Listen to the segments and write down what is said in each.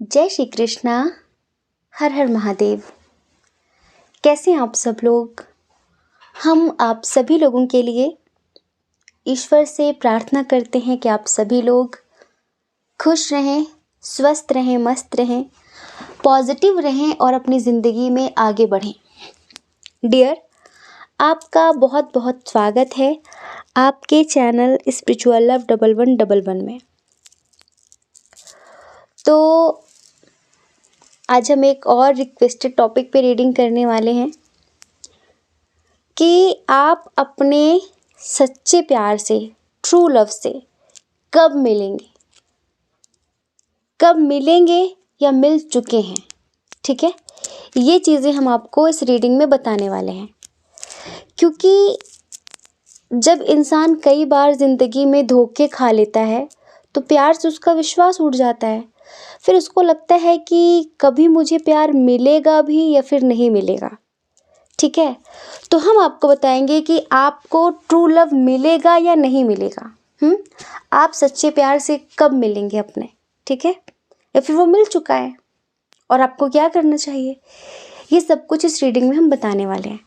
जय श्री कृष्णा। हर हर महादेव। कैसे हैं आप सब लोग? हम आप सभी लोगों के लिए ईश्वर से प्रार्थना करते हैं कि आप सभी लोग खुश रहें, स्वस्थ रहें, मस्त रहें, पॉजिटिव रहें और अपनी ज़िंदगी में आगे बढ़ें। डियर, आपका बहुत बहुत स्वागत है आपके चैनल स्पिरिचुअल लव 1111 में। तो आज हम एक और रिक्वेस्टेड टॉपिक पे रीडिंग करने वाले हैं कि आप अपने सच्चे प्यार से, ट्रू लव से कब मिलेंगे या मिल चुके हैं। ठीक है, ये चीज़ें हम आपको इस रीडिंग में बताने वाले हैं, क्योंकि जब इंसान कई बार ज़िंदगी में धोखे खा लेता है तो प्यार से उसका विश्वास उठ जाता है। फिर उसको लगता है कि कभी मुझे प्यार मिलेगा भी या फिर नहीं मिलेगा। ठीक है, तो हम आपको बताएंगे कि आपको ट्रू लव मिलेगा या नहीं मिलेगा। आप सच्चे प्यार से कब मिलेंगे अपने, ठीक है, या फिर वो मिल चुका है और आपको क्या करना चाहिए, ये सब कुछ इस रीडिंग में हम बताने वाले हैं।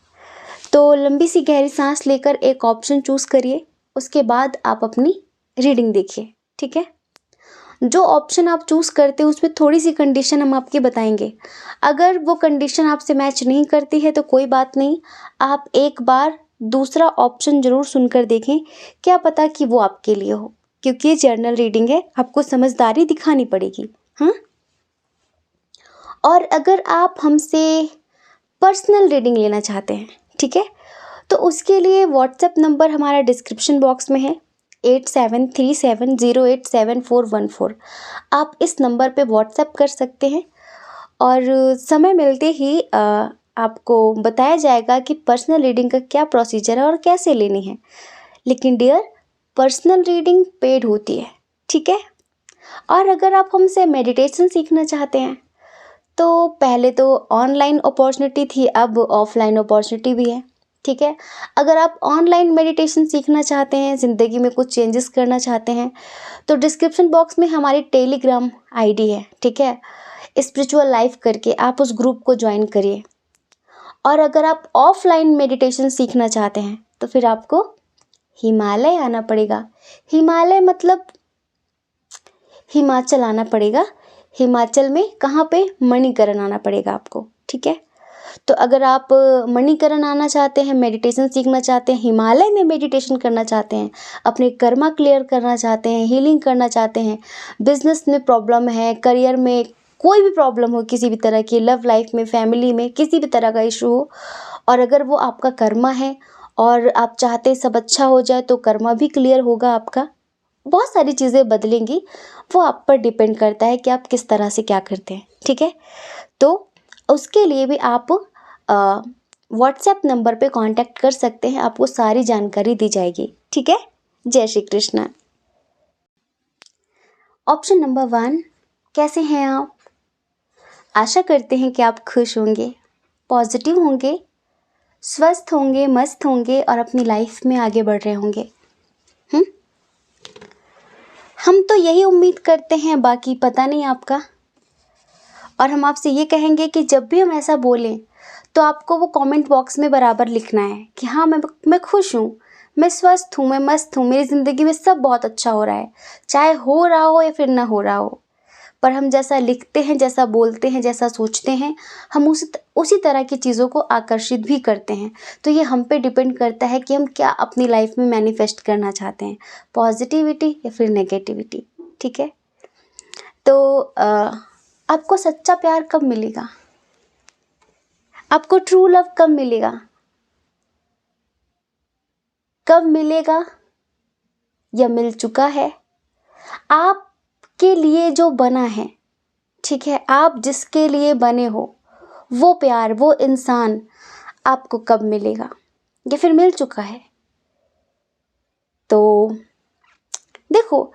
तो लंबी सी गहरी सांस लेकर एक ऑप्शन चूज़ करिए, उसके बाद आप अपनी रीडिंग देखिए। ठीक है, जो ऑप्शन आप चूज़ करते हैं उसमें थोड़ी सी कंडीशन हम आपकी बताएंगे। अगर वो कंडीशन आपसे मैच नहीं करती है तो कोई बात नहीं, आप एक बार दूसरा ऑप्शन ज़रूर सुनकर देखें, क्या पता कि वो आपके लिए हो, क्योंकि ये जर्नल रीडिंग है, आपको समझदारी दिखानी पड़ेगी। हाँ, और अगर आप हमसे पर्सनल रीडिंग लेना चाहते हैं, ठीक है, तो उसके लिए व्हाट्सएप नंबर हमारा डिस्क्रिप्शन बॉक्स में है 8737087414। आप इस नंबर पे व्हाट्सएप कर सकते हैं और समय मिलते ही आपको बताया जाएगा कि पर्सनल रीडिंग का क्या प्रोसीजर है और कैसे लेनी है। लेकिन डियर, पर्सनल रीडिंग पेड होती है, ठीक है। और अगर आप हमसे मेडिटेशन सीखना चाहते हैं तो पहले तो ऑनलाइन अपॉर्चुनिटी थी, अब ऑफलाइन अपॉर्चुनिटी भी है। ठीक है, अगर आप ऑनलाइन मेडिटेशन सीखना चाहते हैं, ज़िंदगी में कुछ चेंजेस करना चाहते हैं, तो डिस्क्रिप्शन बॉक्स में हमारी टेलीग्राम आईडी है, ठीक है, स्पिरिचुअल लाइफ करके, आप उस ग्रुप को ज्वाइन करिए। और अगर आप ऑफलाइन मेडिटेशन सीखना चाहते हैं तो फिर आपको हिमालय आना पड़ेगा। हिमालय मतलब हिमाचल आना पड़ेगा। हिमाचल में कहाँ पे? मणिकरण आना पड़ेगा आपको। ठीक है, तो अगर आप मणिकरण आना चाहते हैं, मेडिटेशन सीखना चाहते हैं, हिमालय में मेडिटेशन करना चाहते हैं, अपने कर्मा क्लियर करना चाहते हैं, हीलिंग करना चाहते हैं, बिजनेस में प्रॉब्लम है, करियर में कोई भी प्रॉब्लम हो, किसी भी तरह की, लव लाइफ में, फैमिली में किसी भी तरह का इशू हो, और अगर वो आपका कर्मा है और आप चाहते हैं सब अच्छा हो जाए, तो कर्मा भी क्लियर होगा आपका। बहुत सारी चीज़ें बदलेंगी, वो आप पर डिपेंड करता है कि आप किस तरह से क्या करते हैं। ठीक है, तो उसके लिए भी आप व्हाट्सएप नंबर पे कांटेक्ट कर सकते हैं, आपको सारी जानकारी दी जाएगी। ठीक है, जय श्री कृष्णा। ऑप्शन नंबर 1, कैसे हैं आप? आशा करते हैं कि आप खुश होंगे, पॉजिटिव होंगे, स्वस्थ होंगे, मस्त होंगे और अपनी लाइफ में आगे बढ़ रहे होंगे। हम तो यही उम्मीद करते हैं, बाकी पता नहीं आपका। और हम आपसे ये कहेंगे कि जब भी हम ऐसा बोलें तो आपको वो कमेंट बॉक्स में बराबर लिखना है कि हाँ, मैं खुश हूँ, मैं स्वस्थ हूँ, मैं मस्त हूँ, मेरी ज़िंदगी में सब बहुत अच्छा हो रहा है, चाहे हो रहा हो या फिर ना हो रहा हो। पर हम जैसा लिखते हैं, जैसा बोलते हैं, जैसा सोचते हैं, हम उसी तरह की चीज़ों को आकर्षित भी करते हैं। तो ये हम पे डिपेंड करता है कि हम क्या अपनी लाइफ में मैनिफेस्ट करना चाहते हैं, पॉजिटिविटी या फिर नेगेटिविटी। ठीक है, तो आपको सच्चा प्यार कब मिलेगा? आपको ट्रू लव कब मिलेगा? कब मिलेगा या मिल चुका है? आपके लिए जो बना है, ठीक है, आप जिसके लिए बने हो, वो प्यार, वो इंसान आपको कब मिलेगा या फिर मिल चुका है? तो देखो,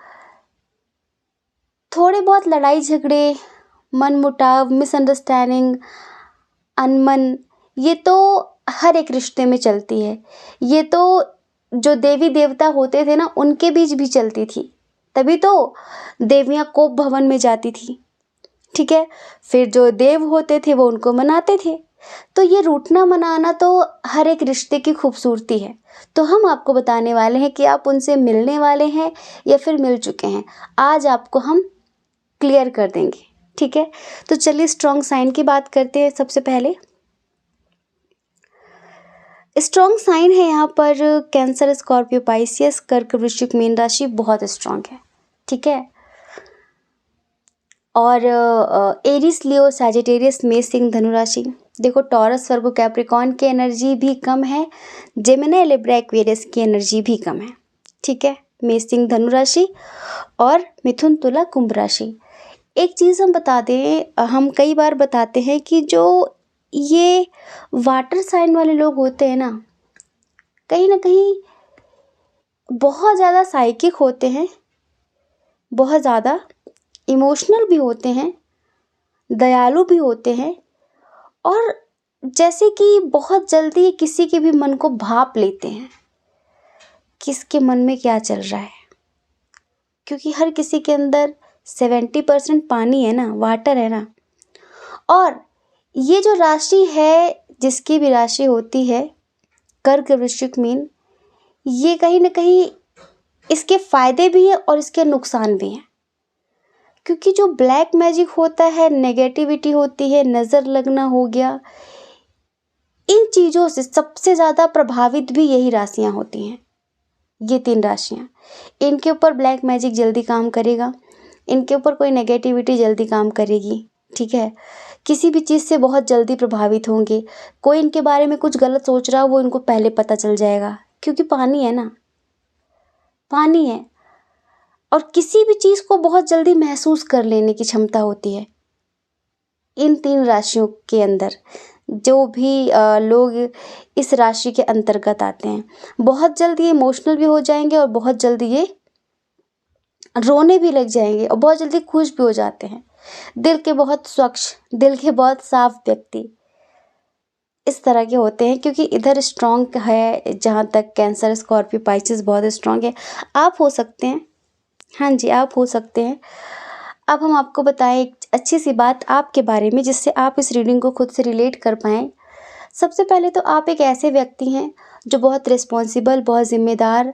थोड़े बहुत लड़ाई झगड़े, मनमुटाव, मिसअंडरस्टैंडिंग, अनमन, ये तो हर एक रिश्ते में चलती है। ये तो जो देवी देवता होते थे ना, उनके बीच भी चलती थी, तभी तो देवियाँ कोप भवन में जाती थी। ठीक है। फिर जो देव होते थे वो उनको मनाते थे। तो ये रूठना मनाना तो हर एक रिश्ते की खूबसूरती है। तो हम आपको बताने वाले हैं कि आप उनसे मिलने वाले हैं या फिर मिल चुके हैं। आज आपको हम क्लियर कर देंगे, ठीक है। तो चलिए स्ट्रॉन्ग साइन की बात करते हैं। सबसे पहले स्ट्रॉन्ग साइन है यहाँ पर कैंसर, स्कॉर्पियो, पाइसियस, कर्क, वृश्चिक, मीन राशि बहुत स्ट्रॉन्ग है, ठीक है। और एरिस, लियो, सैजिटेरियस, मेष, सिंह, धनु राशि। देखो टॉरस, वर्गो, कैप्रिकॉर्न की एनर्जी भी कम है, जेमिनी, लिब्रा, एक्वेरियस की एनर्जी भी कम है, ठीक है। मेष, सिंह, धनु राशि और मिथुन, तुला, कुंभ राशि। एक चीज़ हम बता दें, हम कई बार बताते हैं कि जो ये वाटर साइन वाले लोग होते हैं ना कहीं बहुत ज़्यादा साइकिक होते हैं, बहुत ज़्यादा इमोशनल भी होते हैं, दयालु भी होते हैं, और जैसे कि बहुत जल्दी किसी के भी मन को भाप लेते हैं, किसके मन में क्या चल रहा है, क्योंकि हर किसी के अंदर 70% पानी है ना, वाटर है ना। और ये जो राशि है, जिसकी भी राशि होती है कर्क, वृश्चिक, मीन, ये कहीं ना कहीं इसके फायदे भी है और इसके नुकसान भी हैं। क्योंकि जो ब्लैक मैजिक होता है, नेगेटिविटी होती है, नज़र लगना हो गया, इन चीज़ों से सबसे ज़्यादा प्रभावित भी यही राशियाँ होती हैं। ये 3 राशियाँ, इनके ऊपर ब्लैक मैजिक जल्दी काम करेगा, इनके ऊपर कोई नेगेटिविटी जल्दी काम करेगी, ठीक है। किसी भी चीज़ से बहुत जल्दी प्रभावित होंगे। कोई इनके बारे में कुछ गलत सोच रहा हो, वो इनको पहले पता चल जाएगा, क्योंकि पानी है ना, पानी है। और किसी भी चीज़ को बहुत जल्दी महसूस कर लेने की क्षमता होती है इन 3 राशियों के अंदर। जो भी लोग इस राशि के अंतर्गत आते हैं, बहुत जल्दी ये इमोशनल भी हो जाएंगे और बहुत जल्दी ये रोने भी लग जाएंगे और बहुत जल्दी खुश भी हो जाते हैं। दिल के बहुत स्वच्छ, दिल के बहुत साफ व्यक्ति इस तरह के होते हैं, क्योंकि इधर स्ट्रॉन्ग है। जहाँ तक कैंसर, स्कॉर्पियो, पाइसेस बहुत स्ट्रॉन्ग है। आप हो सकते हैं, हाँ जी आप हो सकते हैं। अब हम आपको बताएं एक अच्छी सी बात आपके बारे में, जिससे आप इस रीडिंग को खुद से रिलेट कर पाएँ। सबसे पहले तो आप एक ऐसे व्यक्ति हैं जो बहुत रिस्पॉन्सिबल, बहुत जिम्मेदार,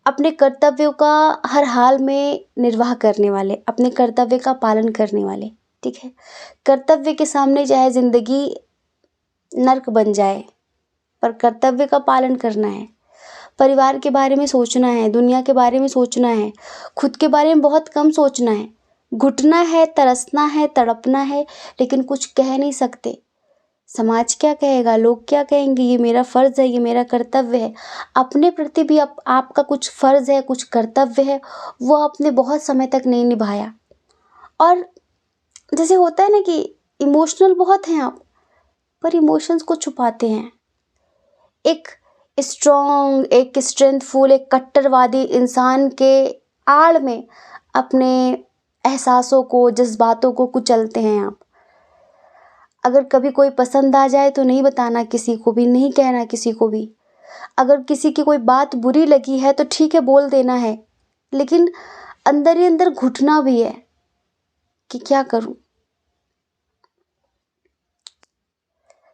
अपने कर्तव्यों का हर हाल में निर्वाह करने वाले, अपने कर्तव्य का पालन करने वाले, ठीक है। कर्तव्य के सामने चाहे ज़िंदगी नर्क बन जाए, पर कर्तव्य का पालन करना है। परिवार के बारे में सोचना है, दुनिया के बारे में सोचना है, खुद के बारे में बहुत कम सोचना है। घुटना है, तरसना है, तड़पना है, लेकिन कुछ कह नहीं सकते। समाज क्या कहेगा, लोग क्या कहेंगे, ये मेरा फ़र्ज़ है, ये मेरा कर्तव्य है। अपने प्रति भी आपका कुछ फ़र्ज़ है, कुछ कर्तव्य है, वो आपने बहुत समय तक नहीं निभाया। और जैसे होता है ना कि इमोशनल बहुत हैं आप, पर इमोशंस को छुपाते हैं। एक स्ट्रॉन्ग, एक स्ट्रेंथफुल, एक कट्टरवादी इंसान के आड़ में अपने एहसासों को, जज्बातों को कुचलते हैं आप। अगर कभी कोई पसंद आ जाए तो नहीं बताना किसी को भी, नहीं कहना किसी को भी। अगर किसी की कोई बात बुरी लगी है तो ठीक है बोल देना है, लेकिन अंदर ही अंदर घुटना भी है कि क्या करूं।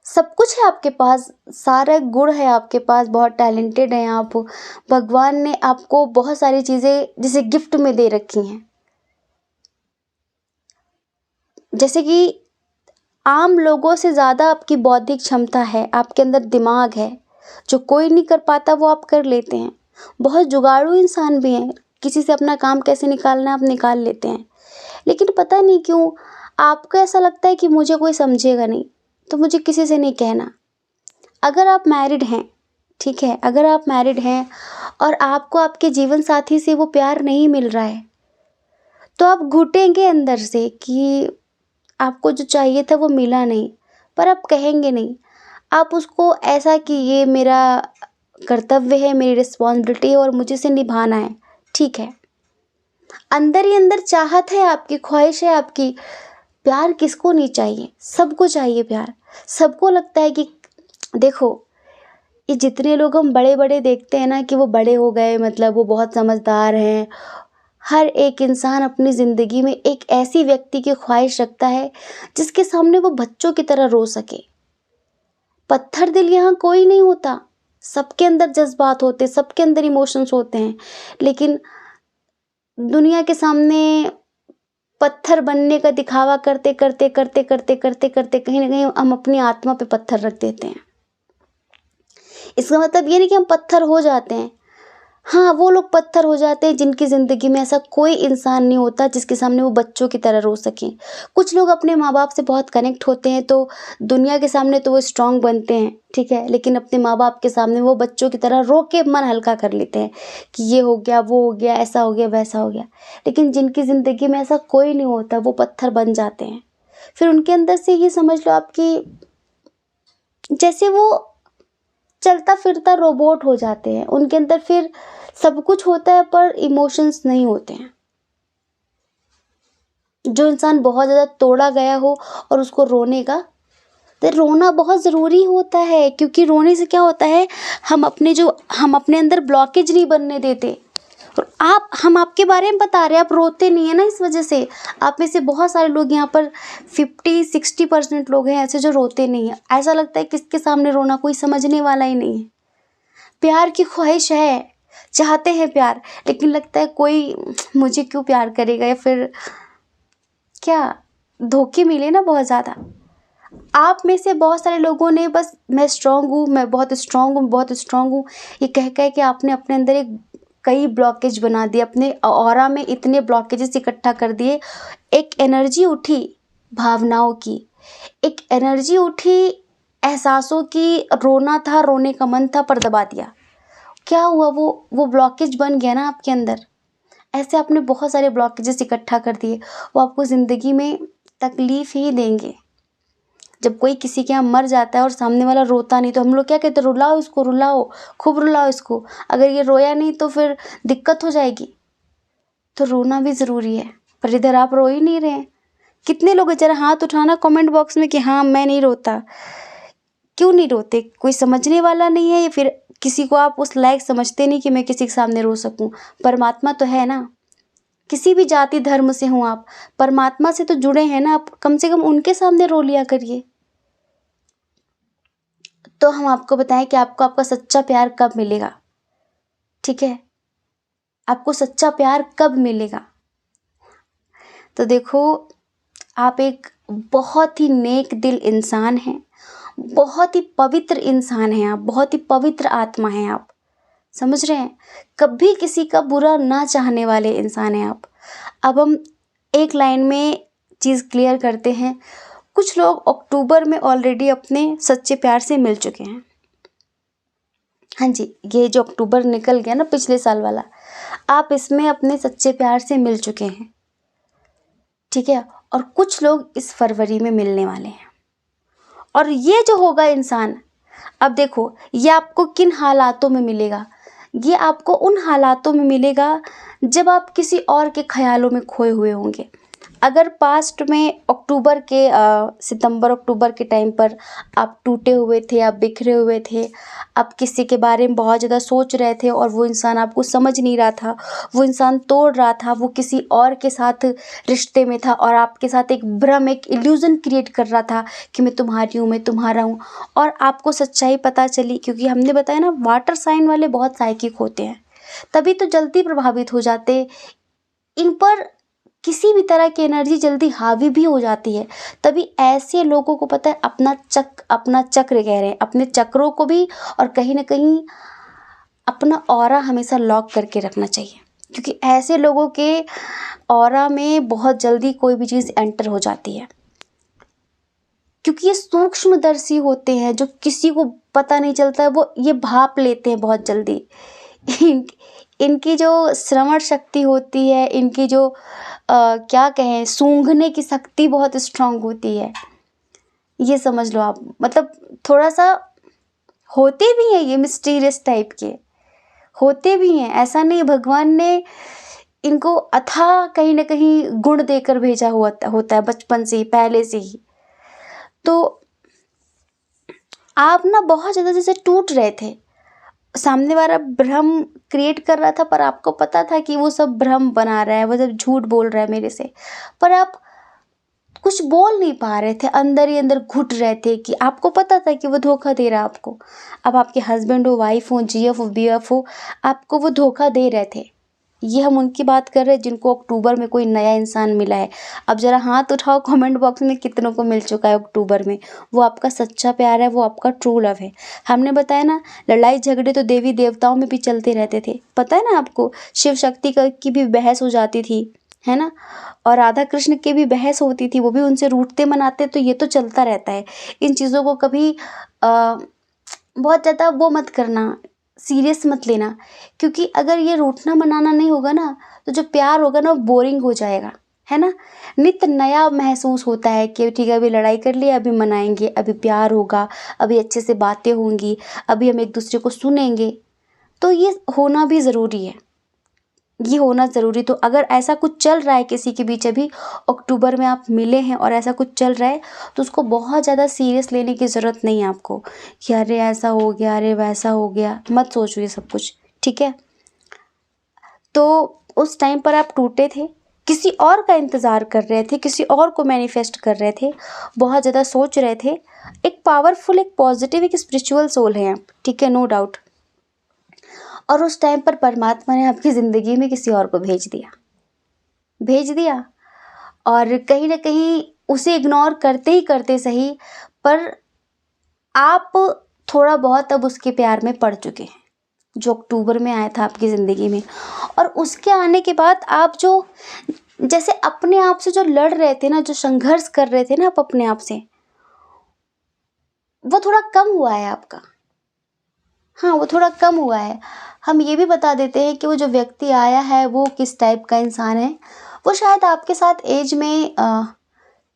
सब कुछ है आपके पास, सारा गुण है आपके पास, बहुत टैलेंटेड हैं आप। भगवान ने आपको बहुत सारी चीज़ें जैसे गिफ्ट में दे रखी हैं। जैसे कि आम लोगों से ज़्यादा आपकी बौद्धिक क्षमता है, आपके अंदर दिमाग है, जो कोई नहीं कर पाता वो आप कर लेते हैं। बहुत जुगाड़ू इंसान भी हैं, किसी से अपना काम कैसे निकालना है आप निकाल लेते हैं। लेकिन पता नहीं क्यों आपको ऐसा लगता है कि मुझे कोई समझेगा नहीं, तो मुझे किसी से नहीं कहना। अगर आप मैरिड हैं, ठीक है, अगर आप मैरिड हैं और आपको आपके जीवन साथी से वो प्यार नहीं मिल रहा है, तो आप घुटेंगे अंदर से कि आपको जो चाहिए था वो मिला नहीं, पर आप कहेंगे नहीं। आप उसको ऐसा कि ये मेरा कर्तव्य है, मेरी रिस्पॉन्सिबिलिटी है और मुझे इसे निभाना है, ठीक है। अंदर ही अंदर चाहत है आपकी, ख्वाहिश है आपकी। प्यार किसको नहीं चाहिए, सबको चाहिए प्यार। सबको लगता है कि देखो, ये जितने लोग हम बड़े बड़े देखते हैं ना कि वो बड़े हो गए, मतलब वो बहुत समझदार हैं, हर एक इंसान अपनी ज़िंदगी में एक ऐसी व्यक्ति की ख्वाहिश रखता है जिसके सामने वो बच्चों की तरह रो सके। पत्थर दिल यहाँ कोई नहीं होता, सबके अंदर जज्बात होते, सबके अंदर इमोशंस होते हैं, लेकिन दुनिया के सामने पत्थर बनने का दिखावा करते करते करते करते करते करते कहीं ना कहीं हम अपनी आत्मा पे पत्थर रख देते हैं। इसका मतलब ये नहीं कि हम पत्थर हो जाते हैं। हाँ, वो लोग पत्थर हो जाते हैं जिनकी ज़िंदगी में ऐसा कोई इंसान नहीं होता जिसके सामने वो बच्चों की तरह रो सकें। कुछ लोग अपने माँ बाप से बहुत कनेक्ट होते हैं तो दुनिया के सामने तो वो स्ट्रांग बनते हैं, ठीक है, लेकिन अपने माँ बाप के सामने वो बच्चों की तरह रो के मन हल्का कर लेते हैं कि ये हो गया, वो हो गया, ऐसा हो गया, वैसा हो गया। लेकिन जिनकी ज़िंदगी में ऐसा कोई नहीं होता वो पत्थर बन जाते हैं। फिर उनके अंदर से ये समझ लो आपकी, जैसे वो चलता फिरता रोबोट हो जाते हैं। उनके अंदर फिर सब कुछ होता है पर इमोशंस नहीं होते हैं। जो इंसान बहुत ज़्यादा तोड़ा गया हो और उसको रोने का, तो रोना बहुत ज़रूरी होता है, क्योंकि रोने से क्या होता है, हम अपने अंदर ब्लॉकेज नहीं बनने देते। और हम आपके बारे में बता रहे हैं, आप रोते नहीं है ना, इस वजह से आप में से बहुत सारे लोग यहाँ पर 50-60% लोग हैं ऐसे जो रोते नहीं है। ऐसा लगता है किसके सामने रोना, कोई समझने वाला ही नहीं है। प्यार की ख्वाहिश है, चाहते हैं प्यार, लेकिन लगता है कोई मुझे क्यों प्यार करेगा, या फिर क्या धोखे मिले ना बहुत ज़्यादा। आप में से बहुत सारे लोगों ने बस मैं स्ट्रांग हूँ, मैं बहुत स्ट्रांग हूँ, बहुत स्ट्रांग हूँ, ये कह कह के आपने अपने अंदर एक कई ब्लॉकेज बना दिए, अपने ऑरा में इतने ब्लॉकेजेस इकट्ठा कर दिए। एक एनर्जी उठी भावनाओं की, एक एनर्जी उठी एहसासों की, रोना था, रोने का मन था, पर दबा दिया। क्या हुआ, वो ब्लॉकेज बन गया ना आपके अंदर। ऐसे आपने बहुत सारे ब्लॉकेजेस इकट्ठा कर दिए, वो आपको ज़िंदगी में तकलीफ़ ही देंगे। जब कोई किसी के यहाँ मर जाता है और सामने वाला रोता नहीं, तो हम लोग क्या कहते हैं, रुलाओ इसको, रुलाओ, खूब रुलाओ इसको। अगर ये रोया नहीं तो फिर दिक्कत हो जाएगी। तो रोना भी ज़रूरी है, पर इधर आप रो ही नहीं रहे हैं। कितने लोग हैं, जरा हाथ उठाना कमेंट बॉक्स में कि हाँ मैं नहीं रोता। क्यों नहीं रोते? कोई समझने वाला नहीं है, या फिर किसी को आप उस लायक समझते नहीं कि मैं किसी के सामने रो सकूं? परमात्मा तो है ना, किसी भी जाति धर्म से हो आप, परमात्मा से तो जुड़े हैं ना, आप कम से कम उनके सामने रो लिया करिए। तो हम आपको बताएं कि आपको आपका सच्चा प्यार कब मिलेगा, ठीक है, आपको सच्चा प्यार कब मिलेगा। तो देखो, आप एक बहुत ही नेक दिल इंसान हैं, बहुत ही पवित्र इंसान हैं आप, बहुत ही पवित्र आत्मा हैं आप, समझ रहे हैं, कभी किसी का बुरा ना चाहने वाले इंसान हैं आप। अब हम एक लाइन में चीज़ क्लियर करते हैं। कुछ लोग अक्टूबर में ऑलरेडी अपने सच्चे प्यार से मिल चुके हैं। हाँ जी, ये जो अक्टूबर निकल गया ना पिछले साल वाला, आप इसमें अपने सच्चे प्यार से मिल चुके हैं, ठीक है, और कुछ लोग इस फरवरी में मिलने वाले हैं। और ये जो होगा इंसान, अब देखो ये आपको किन हालातों में मिलेगा, ये आपको उन हालातों में मिलेगा जब आप किसी और के ख्यालों में खोए हुए होंगे। अगर पास्ट में सितंबर अक्टूबर के टाइम पर आप टूटे हुए थे, आप बिखरे हुए थे, आप किसी के बारे में बहुत ज़्यादा सोच रहे थे और वो इंसान आपको समझ नहीं रहा था, वो इंसान तोड़ रहा था, वो किसी और के साथ रिश्ते में था और आपके साथ एक भ्रम, एक इल्यूज़न क्रिएट कर रहा था कि मैं तुम्हारी हूँ, मैं तुम्हारा हूँ, और आपको सच्चाई पता चली, क्योंकि हमने बताया ना वाटर साइन वाले बहुत साइकिक होते हैं, तभी तो जल्दी प्रभावित हो जाते, इन पर किसी भी तरह की एनर्जी जल्दी हावी भी हो जाती है। तभी ऐसे लोगों को पता है अपना चक्र कह रहे हैं, अपने चक्रों को भी, और कहीं ना कहीं अपना ऑरा हमेशा लॉक करके रखना चाहिए, क्योंकि ऐसे लोगों के ऑरा में बहुत जल्दी कोई भी चीज़ एंटर हो जाती है, क्योंकि ये सूक्ष्मदर्शी होते हैं, जो किसी को पता नहीं चलता है, वो ये भाप लेते हैं बहुत जल्दी। इनकी जो श्रवण शक्ति होती है, इनकी जो क्या कहें, सूंघने की शक्ति बहुत स्ट्रांग होती है, ये समझ लो आप। मतलब थोड़ा सा होते भी हैं ये मिस्टीरियस टाइप के, होते भी हैं, ऐसा नहीं भगवान ने इनको अथाह कहीं ना कहीं गुण देकर भेजा हुआ होता है बचपन से ही, पहले से ही। तो आप ना बहुत ज़्यादा जैसे टूट रहे थे, सामने वाला भ्रम क्रिएट कर रहा था, पर आपको पता था कि वो सब भ्रम बना रहा है, वो जब झूठ बोल रहा है मेरे से, पर आप कुछ बोल नहीं पा रहे थे, अंदर ही अंदर घुट रहे थे कि आपको पता था कि वो धोखा दे रहा है आपको। अब आपके हस्बैंड हो, वाइफ हो, जीएफ हो, बीएफ हो, आपको वो धोखा दे रहे थे। ये हम उनकी बात कर रहे हैं जिनको अक्टूबर में कोई नया इंसान मिला है। अब ज़रा हाथ उठाओ कमेंट बॉक्स में, कितनों को मिल चुका है अक्टूबर में, वो आपका सच्चा प्यार है, वो आपका ट्रू लव है। हमने बताया ना, लड़ाई झगड़े तो देवी देवताओं में भी चलते रहते थे, पता है ना आपको। शिव शक्ति की भी बहस हो जाती थी, है ना, और राधा कृष्ण की भी बहस होती थी, वो भी उनसे रूठते मनाते। तो ये तो चलता रहता है। इन चीज़ों को कभी बहुत ज़्यादा वो मत करना, सीरियस मत लेना, क्योंकि अगर ये रूठना मनाना नहीं होगा ना, तो जो प्यार होगा ना वो बोरिंग हो जाएगा, है ना। नित्य नया महसूस होता है कि ठीक है, अभी लड़ाई कर लिया, अभी मनाएंगे, अभी प्यार होगा, अभी अच्छे से बातें होंगी, अभी हम एक दूसरे को सुनेंगे। तो ये होना भी ज़रूरी है, ये होना ज़रूरी। तो अगर ऐसा कुछ चल रहा है किसी के बीच, अभी अक्टूबर में आप मिले हैं और ऐसा कुछ चल रहा है, तो उसको बहुत ज़्यादा सीरियस लेने की ज़रूरत नहीं है आपको कि अरे ऐसा हो गया, अरे वैसा हो गया, मत सोचो ये सब कुछ, ठीक है। तो उस टाइम पर आप टूटे थे, किसी और का इंतज़ार कर रहे थे, किसी और को मैनिफेस्ट कर रहे थे, बहुत ज़्यादा सोच रहे थे। एक पावरफुल, एक पॉजिटिव, एक स्पिरिचुअल सोल है आप, ठीक है, नो डाउट। और उस टाइम पर परमात्मा ने आपकी ज़िंदगी में किसी और को भेज दिया, और कहीं ना कहीं उसे इग्नोर करते ही करते सही, पर आप थोड़ा बहुत अब उसके प्यार में पड़ चुके हैं, जो अक्टूबर में आया था आपकी ज़िंदगी में। और उसके आने के बाद आप जो जैसे अपने आप से जो लड़ रहे थे ना, जो संघर्ष कर रहे थे ना आप अपने आप से, वो थोड़ा कम हुआ है आपका। हाँ, वो थोड़ा कम हुआ है। हम ये भी बता देते हैं कि वो जो व्यक्ति आया है वो किस टाइप का इंसान है। वो शायद आपके साथ एज में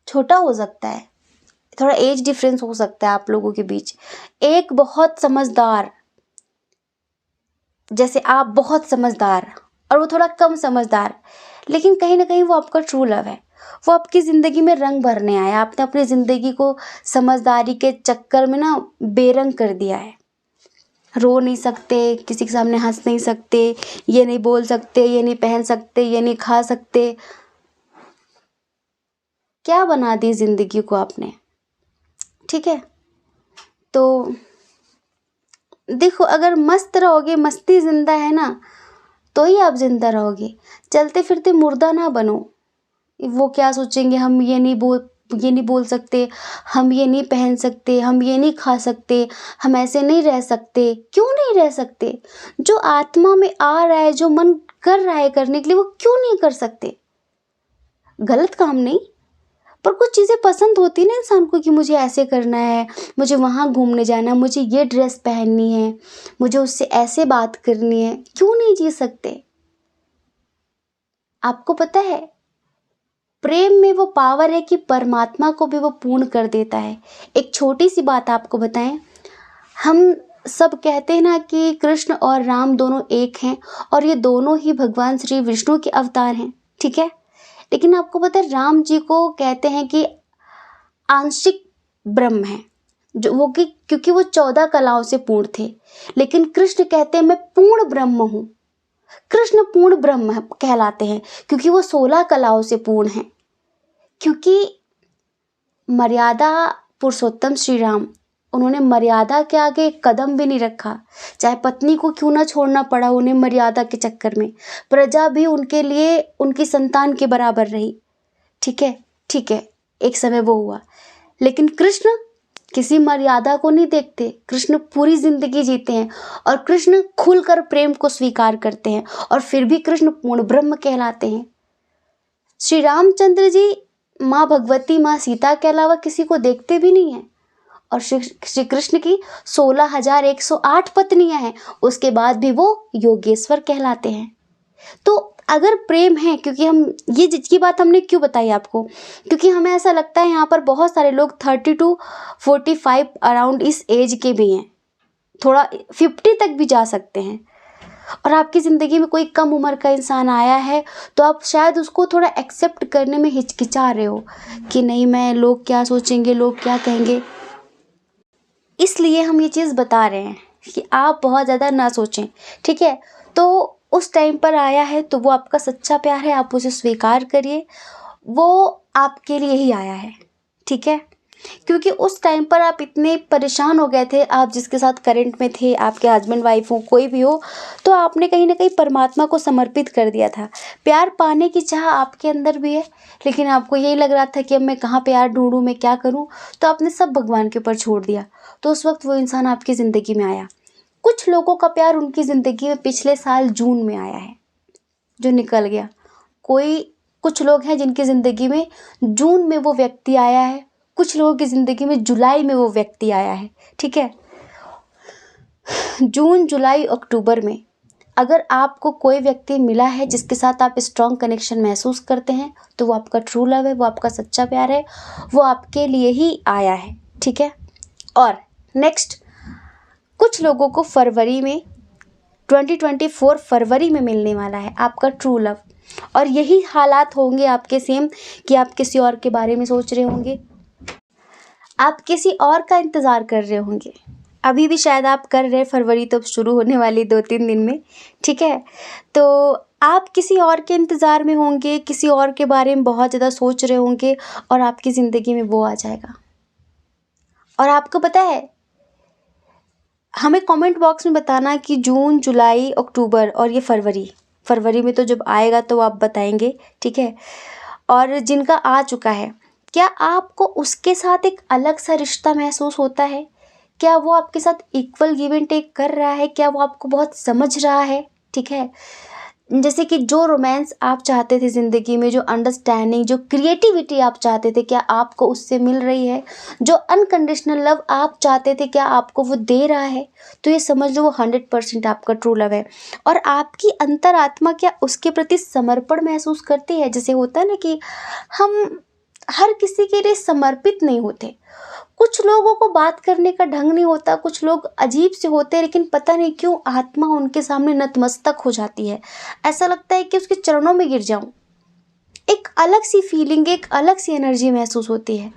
छोटा हो सकता है, थोड़ा एज डिफरेंस हो सकता है आप लोगों के बीच। एक बहुत समझदार, जैसे आप बहुत समझदार, और वो थोड़ा कम समझदार, लेकिन कहीं ना कहीं वो आपका ट्रू लव है। वो आपकी ज़िंदगी में रंग भरने आया। आपने अपनी ज़िंदगी को समझदारी के चक्कर में ना बेरंग कर दिया है। रो नहीं सकते, किसी के सामने हंस नहीं सकते, ये नहीं बोल सकते, ये नहीं पहन सकते, ये नहीं खा सकते। क्या बना दी ज़िंदगी को आपने, ठीक है। तो देखो, अगर मस्त रहोगे, मस्ती ज़िंदा है ना, तो ही आप ज़िंदा रहोगे। चलते फिरते मुर्दा ना बनो। वो क्या सोचेंगे, हम ये नहीं बोल सकते, हम ये नहीं पहन सकते, हम ये नहीं खा सकते, हम ऐसे नहीं रह सकते। क्यों नहीं रह सकते? जो आत्मा में आ रहा है, जो मन कर रहा है करने के लिए, वो क्यों नहीं कर सकते? गलत काम नहीं, पर कुछ चीज़ें पसंद होती ना इंसान को कि मुझे ऐसे करना है, मुझे वहाँ घूमने जाना है, मुझे ये ड्रेस पहननी है, मुझे उससे ऐसे बात करनी है। क्यों नहीं जी सकते? आपको पता है, प्रेम में वो पावर है कि परमात्मा को भी वो पूर्ण कर देता है। एक छोटी सी बात आपको बताएं, हम सब कहते हैं ना कि कृष्ण और राम दोनों एक हैं, और ये दोनों ही भगवान श्री विष्णु के अवतार हैं, ठीक है। लेकिन आपको पता है, राम जी को कहते हैं कि आंशिक ब्रह्म है, जो वो कि क्योंकि वो 14 कलाओं से पूर्ण थे। लेकिन कृष्ण कहते हैं मैं पूर्ण ब्रह्म हूँ। कृष्ण पूर्ण ब्रह्म कहलाते हैं क्योंकि वो 16 कलाओं से पूर्ण हैं। क्योंकि मर्यादा पुरुषोत्तम श्री राम, उन्होंने मर्यादा के आगे एक कदम भी नहीं रखा। चाहे पत्नी को क्यों ना छोड़ना पड़ा उन्हें मर्यादा के चक्कर में, प्रजा भी उनके लिए उनकी संतान के बराबर रही, ठीक है, ठीक है, एक समय वो हुआ। लेकिन कृष्ण किसी मर्यादा को नहीं देखते। कृष्ण पूरी जिंदगी जीते हैं, और कृष्ण खुलकर प्रेम को स्वीकार करते हैं, और फिर भी कृष्ण पूर्ण ब्रह्म कहलाते हैं। श्री रामचंद्र जी माँ भगवती, माँ सीता के अलावा किसी को देखते भी नहीं हैं, और श्री कृष्ण की 16,108 पत्नियां हैं, उसके बाद भी वो योगेश्वर कहलाते हैं। तो अगर प्रेम है, क्योंकि हम ये बात हमने क्यों बताई आपको, क्योंकि हमें ऐसा लगता है यहाँ पर बहुत सारे लोग 30 to 45 अराउंड इस एज के भी हैं, थोड़ा 50 तक भी जा सकते हैं। और आपकी ज़िंदगी में कोई कम उम्र का इंसान आया है, तो आप शायद उसको थोड़ा एक्सेप्ट करने में हिचकिचा रहे हो कि नहीं, मैं, लोग क्या सोचेंगे, लोग क्या कहेंगे। इसलिए हम ये चीज़ बता रहे हैं कि आप बहुत ज़्यादा ना सोचें, ठीक है। तो उस टाइम पर आया है तो वो आपका सच्चा प्यार है, आप उसे स्वीकार करिए, वो आपके लिए ही आया है, ठीक है। क्योंकि उस टाइम पर आप इतने परेशान हो गए थे, आप जिसके साथ करंट में थे, आपके हस्बैंड वाइफ हो, कोई भी हो, तो आपने कहीं ना कहीं परमात्मा को समर्पित कर दिया था। प्यार पाने की चाह आपके अंदर भी है, लेकिन आपको यही लग रहा था कि अब मैं कहाँ प्यार ढूंढूं, मैं क्या करूं, तो आपने सब भगवान के ऊपर छोड़ दिया। तो उस वक्त वो इंसान आपकी ज़िंदगी में आया। कुछ लोगों का प्यार उनकी ज़िंदगी में पिछले साल जून में आया है, जो निकल गया। कुछ लोग हैं जिनकी ज़िंदगी में जून में वो व्यक्ति आया है, कुछ लोगों की ज़िंदगी में जुलाई में वो व्यक्ति आया है, ठीक है। जून, जुलाई, अक्टूबर में अगर आपको कोई व्यक्ति मिला है जिसके साथ आप स्ट्रॉन्ग कनेक्शन महसूस करते हैं, तो वो आपका ट्रू लव है, वो आपका सच्चा प्यार है, वो आपके लिए ही आया है, ठीक है। और नेक्स्ट, कुछ लोगों को फरवरी में 2024 फरवरी में मिलने वाला है आपका ट्रू लव, और यही हालात होंगे आपके सेम, कि आप किसी और के बारे में सोच रहे होंगे, आप किसी और का इंतज़ार कर रहे होंगे। अभी भी शायद आप कर रहे, फरवरी तो शुरू होने वाली 2-3 दिन में, ठीक है। तो आप किसी और के इंतज़ार में होंगे, किसी और के बारे में बहुत ज़्यादा सोच रहे होंगे, और आपकी ज़िंदगी में वो आ जाएगा। और आपको पता है, हमें कमेंट बॉक्स में बताना कि जून, जुलाई, अक्टूबर और ये फरवरी में तो जब आएगा तो आप बताएंगे, ठीक है। और जिनका आ चुका है, क्या आपको उसके साथ एक अलग सा रिश्ता महसूस होता है? क्या वो आपके साथ इक्वल गिव एंड टेक कर रहा है? क्या वो आपको बहुत समझ रहा है? ठीक है। जैसे कि जो रोमांस आप चाहते थे ज़िंदगी में, जो अंडरस्टैंडिंग, जो क्रिएटिविटी आप चाहते थे, क्या आपको उससे मिल रही है? जो अनकंडीशनल लव आप चाहते थे, क्या आपको वो दे रहा है? तो ये समझ लो वो 100% आपका ट्रू लव है। और आपकी अंतरात्मा क्या उसके प्रति समर्पण महसूस करती है? जैसे होता है ना कि हम हर किसी के लिए समर्पित नहीं होते। कुछ लोगों को बात करने का ढंग नहीं होता, कुछ लोग अजीब से होते हैं, लेकिन पता नहीं क्यों आत्मा उनके सामने नतमस्तक हो जाती है। ऐसा लगता है कि उसके चरणों में गिर जाऊं। एक अलग सी फीलिंग, एक अलग सी एनर्जी महसूस होती है।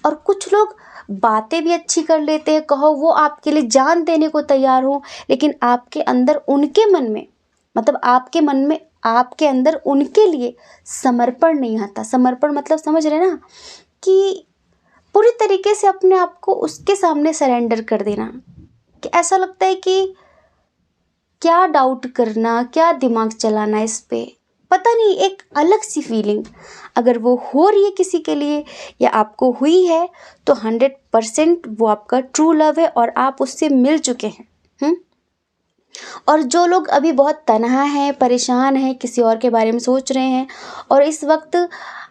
और कुछ लोग बातें भी अच्छी कर लेते हैं, कहो वो आपके लिए जान देने को तैयार हो, लेकिन आपके अंदर उनके मन में, मतलब आपके मन में, आपके अंदर उनके लिए समर्पण नहीं आता। समर्पण मतलब समझ रहे ना, कि पूरी तरीके से अपने आप को उसके सामने सरेंडर कर देना। कि ऐसा लगता है कि क्या डाउट करना, क्या दिमाग चलाना इस पे, पता नहीं, एक अलग सी फीलिंग अगर वो हो रही है किसी के लिए या आपको हुई है, तो 100% वो आपका ट्रू लव है और आप उससे मिल चुके हैं। और जो लोग अभी बहुत तन्हा हैं, परेशान हैं, किसी और के बारे में सोच रहे हैं, और इस वक्त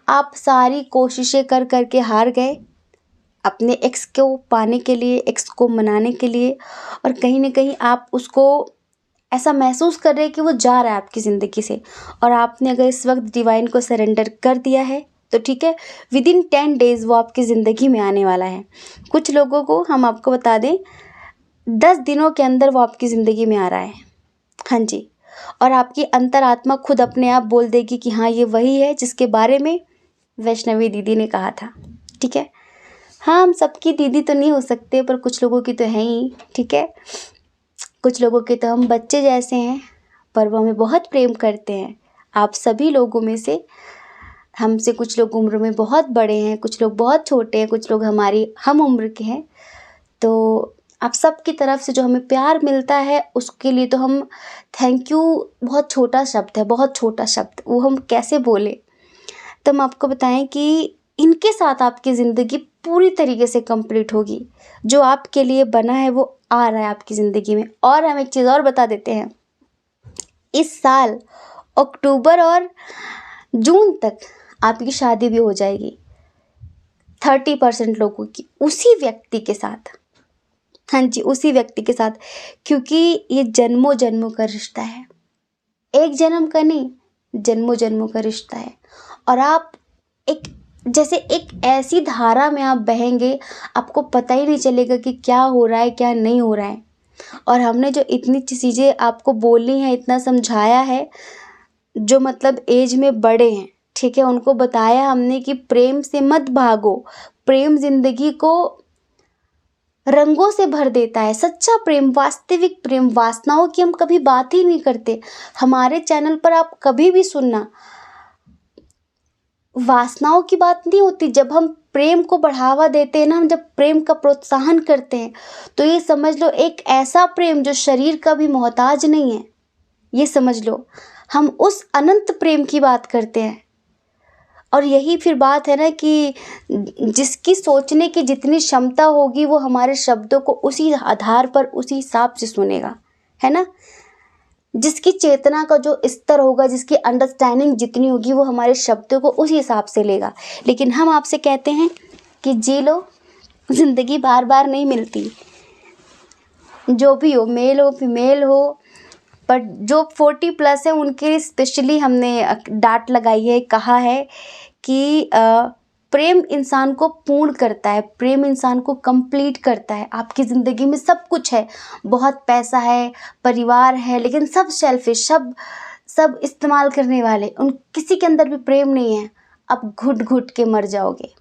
आप सारी कोशिशें कर करके हार गए अपने एक्स को पाने के लिए, एक्स को मनाने के लिए, और कहीं ना कहीं आप उसको ऐसा महसूस कर रहे हैं कि वो जा रहा है आपकी ज़िंदगी से, और आपने अगर इस वक्त डिवाइन को सरेंडर कर दिया है तो ठीक है, विदिन 10 डेज़ वो आपकी ज़िंदगी में आने वाला है। कुछ लोगों को हम आपको बता दें, 10 दिनों के अंदर वो आपकी ज़िंदगी में आ रहा है। हाँ जी। और आपकी अंतरात्मा खुद अपने आप बोल देगी कि हाँ, ये वही है जिसके बारे में वैष्णवी दीदी ने कहा था, ठीक है। हाँ, हम सबकी दीदी तो नहीं हो सकते, पर कुछ लोगों की तो हैं ही, ठीक है। कुछ लोगों के तो हम बच्चे जैसे हैं, पर वो हमें बहुत प्रेम करते हैं। आप सभी लोगों में से हमसे कुछ लोग उम्र में बहुत बड़े हैं, कुछ लोग बहुत छोटे हैं, कुछ लोग हमारी हम उम्र के हैं। तो आप सब की तरफ से जो हमें प्यार मिलता है, उसके लिए तो हम थैंक यू, बहुत छोटा शब्द है, बहुत छोटा शब्द, वो हम कैसे बोले। तो हम आपको बताएं कि इनके साथ आपकी ज़िंदगी पूरी तरीके से कंप्लीट होगी। जो आपके लिए बना है वो आ रहा है आपकी ज़िंदगी में। और हम एक चीज़ और बता देते हैं, इस साल अक्टूबर और जून तक आपकी शादी भी हो जाएगी 30% लोगों की, उसी व्यक्ति के साथ। हाँ जी, उसी व्यक्ति के साथ, क्योंकि ये जन्मों जन्मों का रिश्ता है, एक जन्म का नहीं, जन्मों जन्मों का रिश्ता है। और आप एक जैसे एक ऐसी धारा में आप बहेंगे, आपको पता ही नहीं चलेगा कि क्या हो रहा है, क्या नहीं हो रहा है। और हमने जो इतनी चीज़ें आपको बोली हैं, इतना समझाया है, जो मतलब एज में बड़े हैं, ठीक है, उनको बताया हमने कि प्रेम से मत भागो, प्रेम जिंदगी को रंगों से भर देता है। सच्चा प्रेम, वास्तविक प्रेम, वासनाओं की हम कभी बात ही नहीं करते। हमारे चैनल पर आप कभी भी सुनना, वासनाओं की बात नहीं होती। जब हम प्रेम को बढ़ावा देते हैं ना, हम जब प्रेम का प्रोत्साहन करते हैं, तो ये समझ लो एक ऐसा प्रेम जो शरीर का भी मोहताज नहीं है, ये समझ लो। हम उस अनंत प्रेम की बात करते हैं। और यही फिर बात है ना कि जिसकी सोचने की जितनी क्षमता होगी, वो हमारे शब्दों को उसी आधार पर, उसी हिसाब से सुनेगा, है ना। जिसकी चेतना का जो स्तर होगा, जिसकी अंडरस्टैंडिंग जितनी होगी, वो हमारे शब्दों को उसी हिसाब से लेगा। लेकिन हम आपसे कहते हैं कि जी लो, जिंदगी बार बार नहीं मिलती। जो भी हो, मेल हो फीमेल हो, पर जो 40+ है उनके स्पेशली हमने डांट लगाई है, कहा है कि प्रेम इंसान को पूर्ण करता है, प्रेम इंसान को कंप्लीट करता है। आपकी ज़िंदगी में सब कुछ है, बहुत पैसा है, परिवार है, लेकिन सब सेल्फिश, सब इस्तेमाल करने वाले, उन किसी के अंदर भी प्रेम नहीं है। आप घुट घुट के मर जाओगे।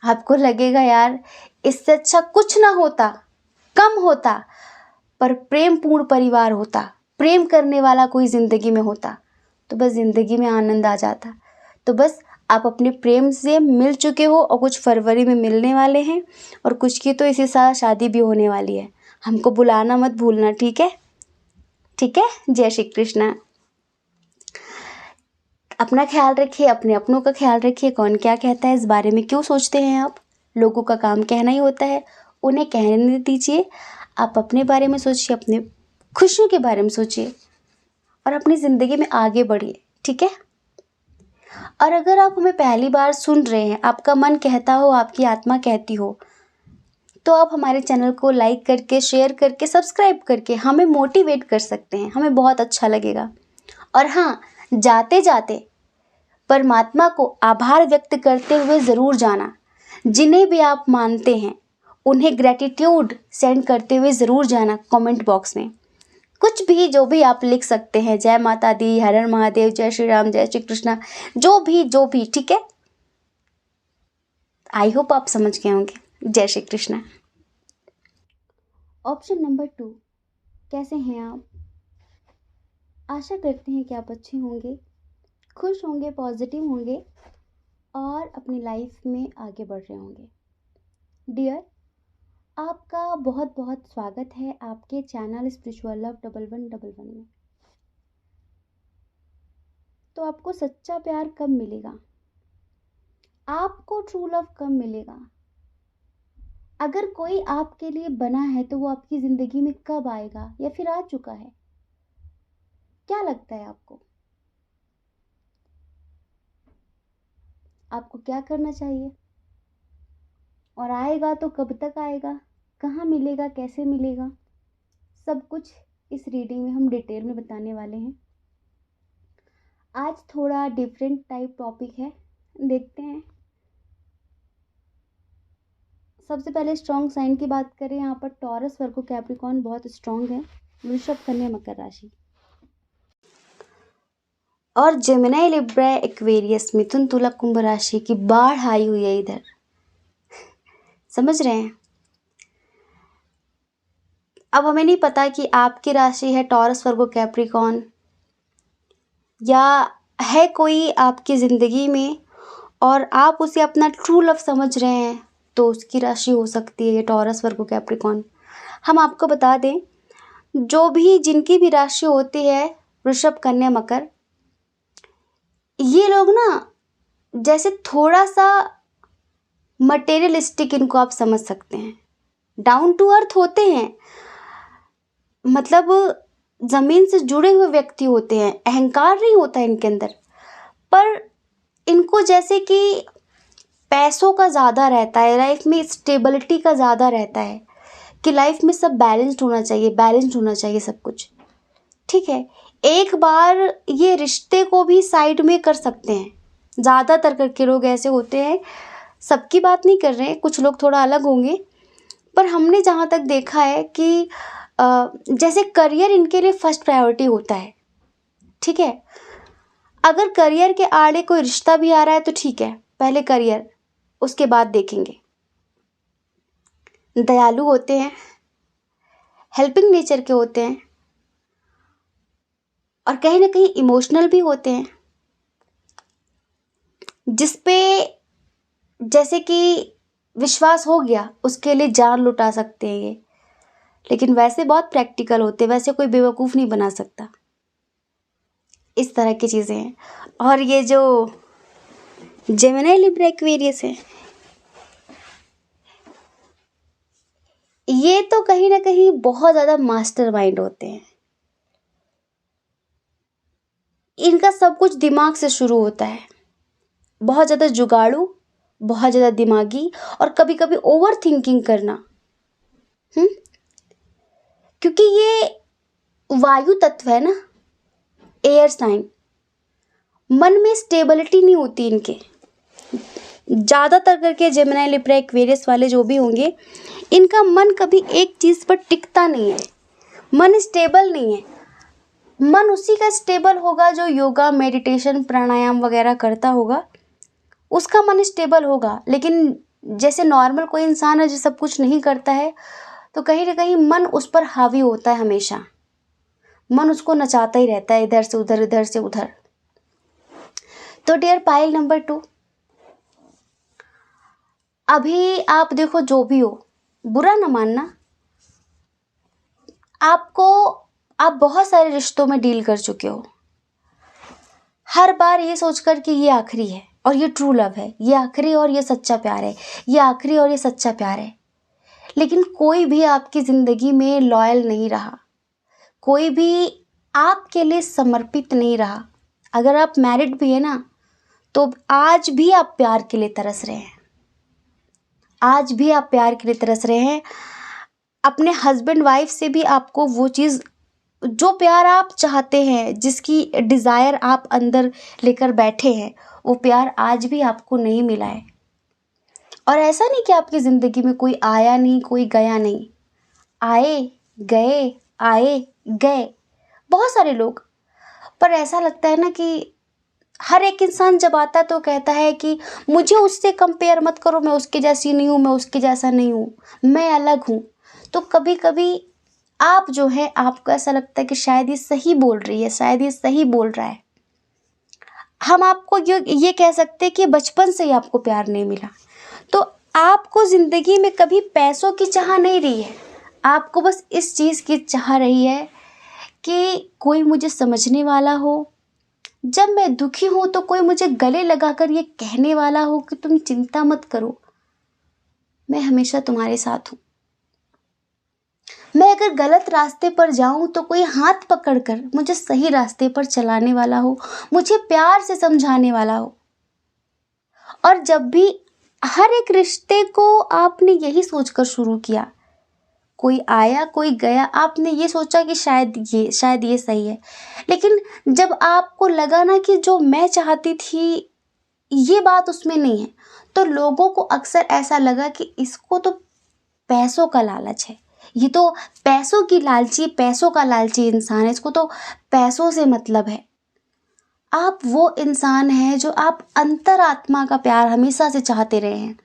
आपको लगेगा यार इससे अच्छा कुछ ना होता, कम होता, पर प्रेम पूर्ण परिवार होता, प्रेम करने वाला कोई ज़िंदगी में होता, तो बस ज़िंदगी में आनंद आ जाता। तो बस आप अपने प्रेम से मिल चुके हो, और कुछ फरवरी में मिलने वाले हैं, और कुछ की तो इसी साल शादी भी होने वाली है। हमको बुलाना मत भूलना, ठीक है? ठीक है। जय श्री कृष्ण। अपना ख्याल रखिए, अपने अपनों का ख्याल रखिए। कौन क्या कहता है इस बारे में क्यों सोचते हैं आप? लोगों का काम कहना ही होता है, उन्हें कहने दीजिए। आप अपने बारे में सोचिए, अपने खुशियों के बारे में सोचिए, और अपनी ज़िंदगी में आगे बढ़िए, ठीक है। और अगर आप हमें पहली बार सुन रहे हैं, आपका मन कहता हो, आपकी आत्मा कहती हो, तो आप हमारे चैनल को लाइक करके, शेयर करके, सब्सक्राइब करके हमें मोटिवेट कर सकते हैं। हमें बहुत अच्छा लगेगा। और हाँ, जाते जाते परमात्मा को आभार व्यक्त करते हुए ज़रूर जाना। जिन्हें भी आप मानते हैं उन्हें ग्रैटिट्यूड सेंड करते हुए ज़रूर जाना। कमेंट बॉक्स में कुछ भी, जो भी आप लिख सकते हैं, जय माता दी, हर हर महादेव, जय श्री राम, जय श्री कृष्णा, जो भी, ठीक है। आई होप आप समझ गए होंगे। जय श्री कृष्णा। ऑप्शन नंबर 2, कैसे हैं आप? आशा करते हैं कि आप अच्छे होंगे, खुश होंगे, पॉजिटिव होंगे, और अपनी लाइफ में आगे बढ़ रहे होंगे। डियर, आपका बहुत बहुत स्वागत है आपके चैनल स्पिरिचुअल लव 1111 में। तो आपको सच्चा प्यार कब मिलेगा? आपको ट्रू लव कब मिलेगा? अगर कोई आपके लिए बना है तो वो आपकी ज़िंदगी में कब आएगा, या फिर आ चुका है? क्या लगता है आपको? आपको क्या करना चाहिए? और आएगा तो कब तक आएगा, कहाँ मिलेगा, कैसे मिलेगा, सब कुछ इस रीडिंग में हम डिटेल में बताने वाले हैं। आज थोड़ा डिफरेंट टाइप टॉपिक है, देखते हैं। सबसे पहले स्ट्रॉन्ग साइन की बात करें, यहाँ पर टॉरस, वर्गो, कैप्रिकॉर्न बहुत स्ट्रॉन्ग है। वृषभ, कन्या, मकर राशि, और जेमिनी, लिब्रा, एक्वेरियस, मिथुन, तुला, कुंभ राशि की बाढ़ आई हुई है इधर। समझ रहे हैं? अब हमें नहीं पता कि आपकी राशि है टॉरस, वर्गो, कैप्रिकॉर्न, या है कोई आपकी ज़िंदगी में और आप उसे अपना ट्रू लव समझ रहे हैं, तो उसकी राशि हो सकती है ये टॉरस, वर्गो, कैप्रिकॉर्न। हम आपको बता दें, जो भी जिनकी भी राशि होती है वृषभ, कन्या, मकर, ये लोग ना जैसे थोड़ा सा मटेरियलिस्टिक, इनको आप समझ सकते हैं, डाउन टू अर्थ होते हैं, मतलब ज़मीन से जुड़े हुए व्यक्ति होते हैं। अहंकार नहीं होता इनके अंदर, पर इनको जैसे कि पैसों का ज़्यादा रहता है, लाइफ में स्टेबिलिटी का ज़्यादा रहता है, कि लाइफ में सब बैलेंस्ड होना चाहिए, बैलेंस्ड होना चाहिए सब कुछ, ठीक है। एक बार ये रिश्ते को भी साइड में कर सकते हैं। ज़्यादातर करके लोग ऐसे होते हैं, सबकी बात नहीं कर रहे हैं, कुछ लोग थोड़ा अलग होंगे, पर हमने जहाँ तक देखा है कि जैसे करियर इनके लिए फर्स्ट प्रायोरिटी होता है, ठीक है। अगर करियर के आड़े कोई रिश्ता भी आ रहा है तो ठीक है, पहले करियर, उसके बाद देखेंगे। दयालु होते हैं, हेल्पिंग नेचर के होते हैं और कहीं ना कहीं इमोशनल भी होते हैं, जिसपे जैसे कि विश्वास हो गया उसके लिए जान लुटा सकते हैं ये। लेकिन वैसे बहुत प्रैक्टिकल होते हैं, वैसे कोई बेवकूफ़ नहीं बना सकता। इस तरह की चीज़ें हैं। और ये जो जेमिनी लिब्रा एक्वेरियस है, ये तो कहीं ना कहीं बहुत ज़्यादा मास्टरमाइंड होते हैं। इनका सब कुछ दिमाग से शुरू होता है, बहुत ज़्यादा जुगाड़ू, बहुत ज़्यादा दिमागी और कभी कभी ओवर थिंकिंग करना। क्योंकि ये वायु तत्व है ना, एयर साइन, मन में स्टेबिलिटी नहीं होती इनके। ज़्यादातर करके जेमिनी लिब्रा एक्वेरियस वाले जो भी होंगे, इनका मन कभी एक चीज़ पर टिकता नहीं है, मन स्टेबल नहीं है। मन उसी का स्टेबल होगा जो योगा, मेडिटेशन, प्राणायाम वगैरह करता होगा, उसका मन स्टेबल होगा। लेकिन जैसे नॉर्मल कोई इंसान है जो सब कुछ नहीं करता है, तो कहीं ना कहीं मन उस पर हावी होता है हमेशा। मन उसको नचाता ही रहता है, इधर से उधर, इधर से उधर। तो डियर पाइल नंबर 2, अभी आप देखो, जो भी हो, बुरा ना मानना, आप बहुत सारे रिश्तों में डील कर चुके हो, हर बार ये सोचकर कि ये आखिरी है और ये ट्रू लव है, ये आखिरी और ये सच्चा प्यार है, ये आखिरी और ये सच्चा प्यार है। लेकिन कोई भी आपकी ज़िंदगी में लॉयल नहीं रहा, कोई भी आपके लिए समर्पित नहीं रहा। अगर आप मैरिड भी है ना, तो आज भी आप प्यार के लिए तरस रहे हैं, आज भी आप प्यार के लिए तरस रहे हैं। अपने हस्बैंड वाइफ से भी आपको वो चीज़, जो प्यार आप चाहते हैं, जिसकी डिज़ायर आप अंदर लेकर बैठे हैं, वो प्यार आज भी आपको नहीं मिला है। और ऐसा नहीं कि आपकी ज़िंदगी में कोई आया नहीं, कोई गया नहीं, आए गए, आए गए बहुत सारे लोग। पर ऐसा लगता है ना कि हर एक इंसान जब आता है तो कहता है कि मुझे उससे कंपेयर मत करो, मैं उसके जैसी नहीं हूँ, मैं उसके जैसा नहीं हूँ, मैं अलग हूँ। तो कभी कभी आप जो है, आपको ऐसा लगता है कि शायद ये सही बोल रही है, शायद ये सही बोल रहा है। हम आपको ये कह सकते हैं कि बचपन से ही आपको प्यार नहीं मिला। तो आपको ज़िंदगी में कभी पैसों की चाह नहीं रही है, आपको बस इस चीज़ की चाह रही है कि कोई मुझे समझने वाला हो, जब मैं दुखी हूँ तो कोई मुझे गले लगाकर ये कहने वाला हो कि तुम चिंता मत करो, मैं हमेशा तुम्हारे साथ हूँ। मैं अगर गलत रास्ते पर जाऊँ तो कोई हाथ पकड़कर मुझे सही रास्ते पर चलाने वाला हो, मुझे प्यार से समझाने वाला हो। और जब भी हर एक रिश्ते को आपने यही सोचकर शुरू किया, कोई आया कोई गया, आपने ये सोचा कि शायद ये सही है। लेकिन जब आपको लगा ना कि जो मैं चाहती थी ये बात उसमें नहीं है, तो लोगों को अक्सर ऐसा लगा कि इसको तो पैसों का लालच है, ये तो पैसों का लालची इंसान है, इसको तो पैसों से मतलब है। आप वो इंसान हैं जो आप अंतरात्मा का प्यार हमेशा से चाहते रहे हैं।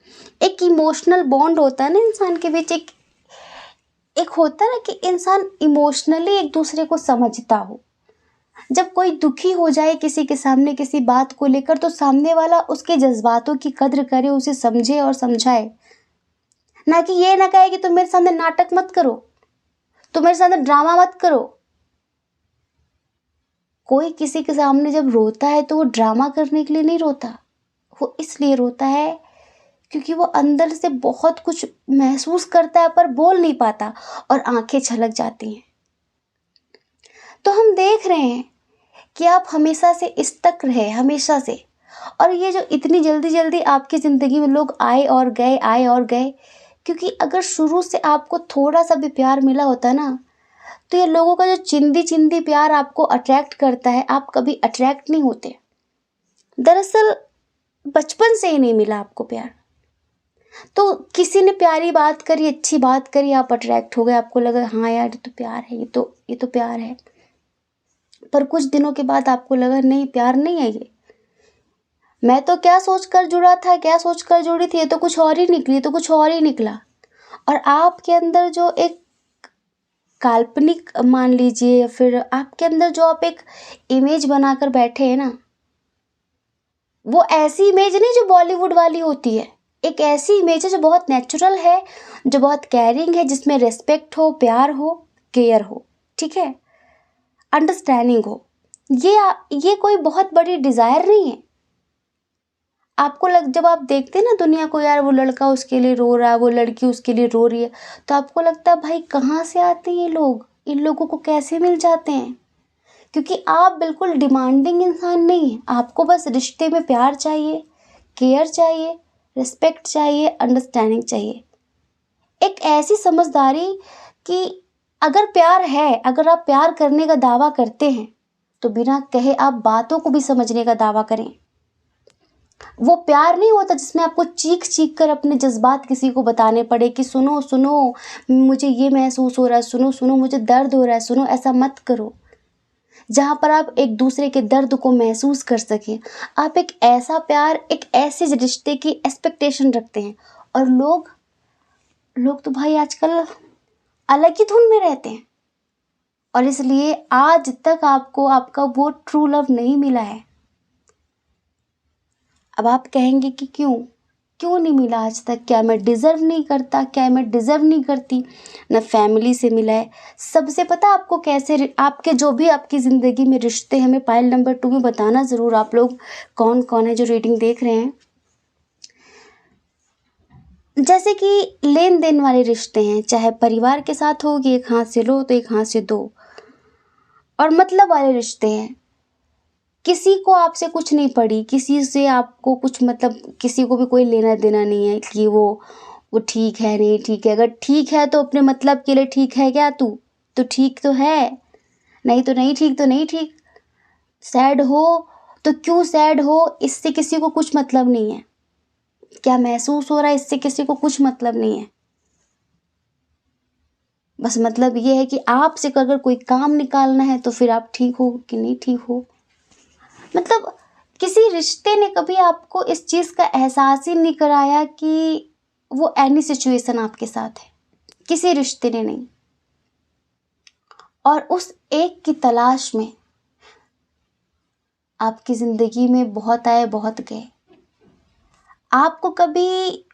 एक इमोशनल बॉन्ड होता है ना इंसान के बीच, एक होता है ना कि इंसान इमोशनली एक दूसरे को समझता हो। जब कोई दुखी हो जाए किसी के सामने किसी बात को लेकर, तो सामने वाला उसके जज्बातों की कद्र करे, उसे समझे और समझाए, ना कि ये ना कहे कि तुम मेरे सामने नाटक मत करो, तुम मेरे सामने ड्रामा मत करो। कोई किसी के सामने जब रोता है तो वो ड्रामा करने के लिए नहीं रोता, वो इसलिए रोता है क्योंकि वो अंदर से बहुत कुछ महसूस करता है पर बोल नहीं पाता और आंखें छलक जाती हैं। तो हम देख रहे हैं कि आप हमेशा से स्टक रहे, हमेशा से। और ये जो इतनी जल्दी जल्दी आपकी ज़िंदगी में लोग आए और गए, क्योंकि अगर शुरू से आपको थोड़ा सा भी प्यार मिला होता ना, तो ये लोगों का जो चिंदी चिंदी प्यार आपको अट्रैक्ट करता है, आप कभी अट्रैक्ट नहीं होते। दरअसल बचपन से ही नहीं मिला आपको प्यार, तो किसी ने प्यारी बात करी, अच्छी बात करी, आप अट्रैक्ट हो गए, आपको लगा हाँ यार ये तो प्यार है, ये तो प्यार है। पर कुछ दिनों के बाद आपको लगा नहीं, प्यार नहीं है ये, मैं तो क्या सोच कर जुड़ा था, क्या सोच कर जुड़ी थी, ये तो कुछ और ही निकली, तो कुछ और ही निकला। और आपके अंदर जो एक काल्पनिक मान लीजिए, या फिर आपके अंदर जो आप एक इमेज बनाकर बैठे हैं ना, वो ऐसी इमेज नहीं जो बॉलीवुड वाली होती है। एक ऐसी इमेज है जो बहुत नेचुरल है, जो बहुत केयरिंग है, जिसमें रिस्पेक्ट हो, प्यार हो, केयर हो, ठीक है, अंडरस्टैंडिंग हो। ये कोई बहुत बड़ी डिज़ायर नहीं है। आपको जब आप देखते हैं ना दुनिया को, यार वो लड़का उसके लिए रो रहा है, वो लड़की उसके लिए रो रही है, तो आपको लगता है भाई कहाँ से आते हैं ये लोग, इन लोगों को कैसे मिल जाते हैं? क्योंकि आप बिल्कुल डिमांडिंग इंसान नहीं हैं। आपको बस रिश्ते में प्यार चाहिए, केयर चाहिए, रिस्पेक्ट चाहिए, अंडरस्टैंडिंग चाहिए, एक ऐसी समझदारी कि अगर प्यार है, अगर आप प्यार करने का दावा करते हैं, तो बिना कहे आप बातों को भी समझने का दावा करें। वो प्यार नहीं होता जिसमें आपको चीख चीख कर अपने जज्बात किसी को बताने पड़े कि सुनो सुनो, मुझे ये महसूस हो रहा है, सुनो सुनो, मुझे दर्द हो रहा है, सुनो। ऐसा मत करो। जहाँ पर आप एक दूसरे के दर्द को महसूस कर सकें। आप एक ऐसा प्यार, एक ऐसे रिश्ते की एक्सपेक्टेशन रखते हैं। और लोग तो भाई आजकल अलग ही धुन में रहते हैं, और इसलिए आज तक आपको आपका वो ट्रू लव नहीं मिला है। अब आप कहेंगे कि क्यों नहीं मिला आज तक? क्या मैं डिज़र्व नहीं करता? क्या मैं डिज़र्व नहीं करती? ना फैमिली से मिला है। सबसे पता आपको कैसे, आपके जो भी आपकी ज़िंदगी में रिश्ते हमें पाइल नंबर 2 में बताना ज़रूर आप लोग कौन कौन है जो रीडिंग देख रहे हैं। जैसे कि लेन देन वाले रिश्ते हैं, चाहे परिवार के साथ हो कि एक हाथ से लो तो एक हाथ से दो, और मतलब वाले रिश्ते हैं, किसी को आपसे कुछ नहीं पड़ी, किसी से आपको कुछ मतलब किसी को भी कोई लेना देना नहीं है कि वो ठीक है नहीं ठीक है। अगर ठीक है तो अपने मतलब के लिए ठीक है क्या? तू तो ठीक तो है, नहीं तो नहीं ठीक, तो नहीं ठीक। सैड हो तो क्यों सैड हो, इससे किसी को कुछ मतलब नहीं है। क्या महसूस हो रहा है, इससे किसी को कुछ मतलब नहीं है। बस मतलब ये है कि आपसे अगर कोई काम निकालना है तो फिर आप ठीक हो कि नहीं ठीक हो। मतलब किसी रिश्ते ने कभी आपको इस चीज़ का एहसास ही नहीं कराया कि वो एनी सिचुएशन आपके साथ है। किसी रिश्ते ने नहीं। और उस एक की तलाश में आपकी ज़िंदगी में बहुत आए बहुत गए। आपको कभी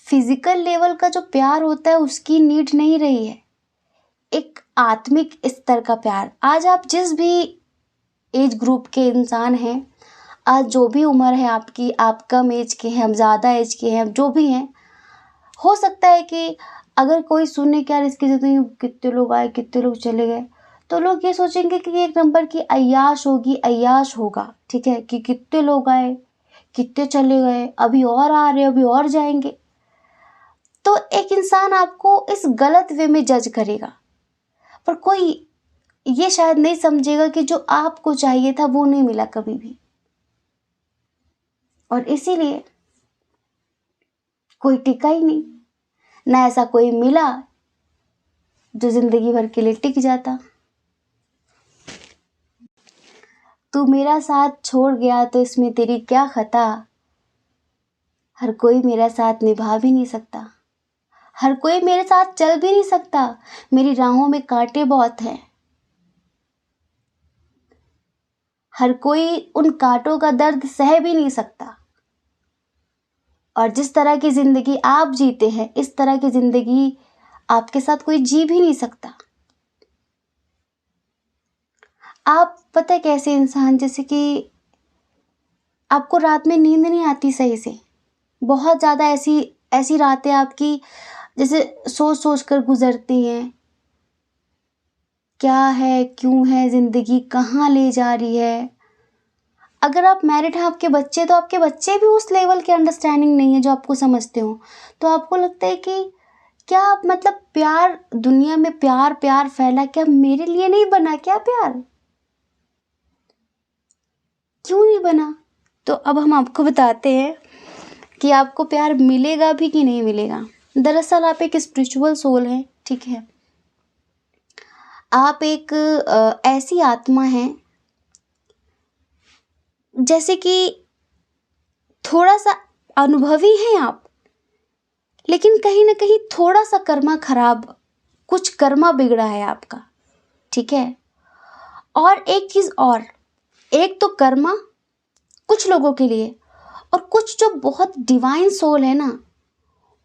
फिजिकल लेवल का जो प्यार होता है उसकी नीड नहीं रही है, एक आत्मिक स्तर का प्यार। आज आप जिस भी एज ग्रुप के इंसान हैं, आज जो भी उम्र है आपकी, आप कम एज के हैं, हम ज़्यादा एज के हैं, जो भी हैं, हो सकता है कि अगर कोई सुने कि यार इसकी ज़िंदगी में कितने लोग आए, कितने लोग चले गए, तो लोग ये सोचेंगे कि एक नंबर की अय्याश होगी, अय्याश होगा, ठीक है, कि कितने लोग आए, कितने चले गए, अभी और आ रहे, अभी और जाएंगे। तो एक इंसान आपको इस गलत वे में जज करेगा, पर कोई ये शायद नहीं समझेगा कि जो आपको चाहिए था वो नहीं मिला कभी भी। और इसीलिए कोई टिका ही नहीं, ना ऐसा कोई मिला जो जिंदगी भर के लिए टिक जाता। तू मेरा साथ छोड़ गया तो इसमें तेरी क्या खता, हर कोई मेरा साथ निभा भी नहीं सकता, हर कोई मेरे साथ चल भी नहीं सकता, मेरी राहों में कांटे बहुत हैं, हर कोई उन कांटों का दर्द सह भी नहीं सकता। और जिस तरह की जिंदगी आप जीते हैं, इस तरह की जिंदगी आपके साथ कोई जी भी नहीं सकता। आप पता है कैसे इंसान, जैसे कि आपको रात में नींद नहीं आती सही से, बहुत ज़्यादा ऐसी ऐसी रातें आपकी जैसे सोच सोच कर गुजरती हैं, क्या है, क्यों है, ज़िंदगी कहाँ ले जा रही है। अगर आप मैरिड हैं, आपके बच्चे, तो आपके बच्चे भी उस लेवल की अंडरस्टैंडिंग नहीं है जो आपको समझते हो। तो आपको लगता है कि क्या मतलब प्यार, दुनिया में प्यार प्यार फैला, क्या मेरे लिए नहीं बना क्या प्यार? क्यों नहीं बना? तो अब हम आपको बताते हैं कि आपको प्यार मिलेगा भी कि नहीं मिलेगा। दरअसल आप एक स्पिरिचुअल सोल हैं, ठीक है। आप एक ऐसी आत्मा हैं, जैसे कि थोड़ा सा अनुभवी हैं आप, लेकिन कहीं ना कहीं थोड़ा सा कर्मा खराब, कुछ कर्मा बिगड़ा है आपका, ठीक है। और एक चीज़ और, एक तो कर्मा कुछ लोगों के लिए, और कुछ जो बहुत डिवाइन सोल है ना,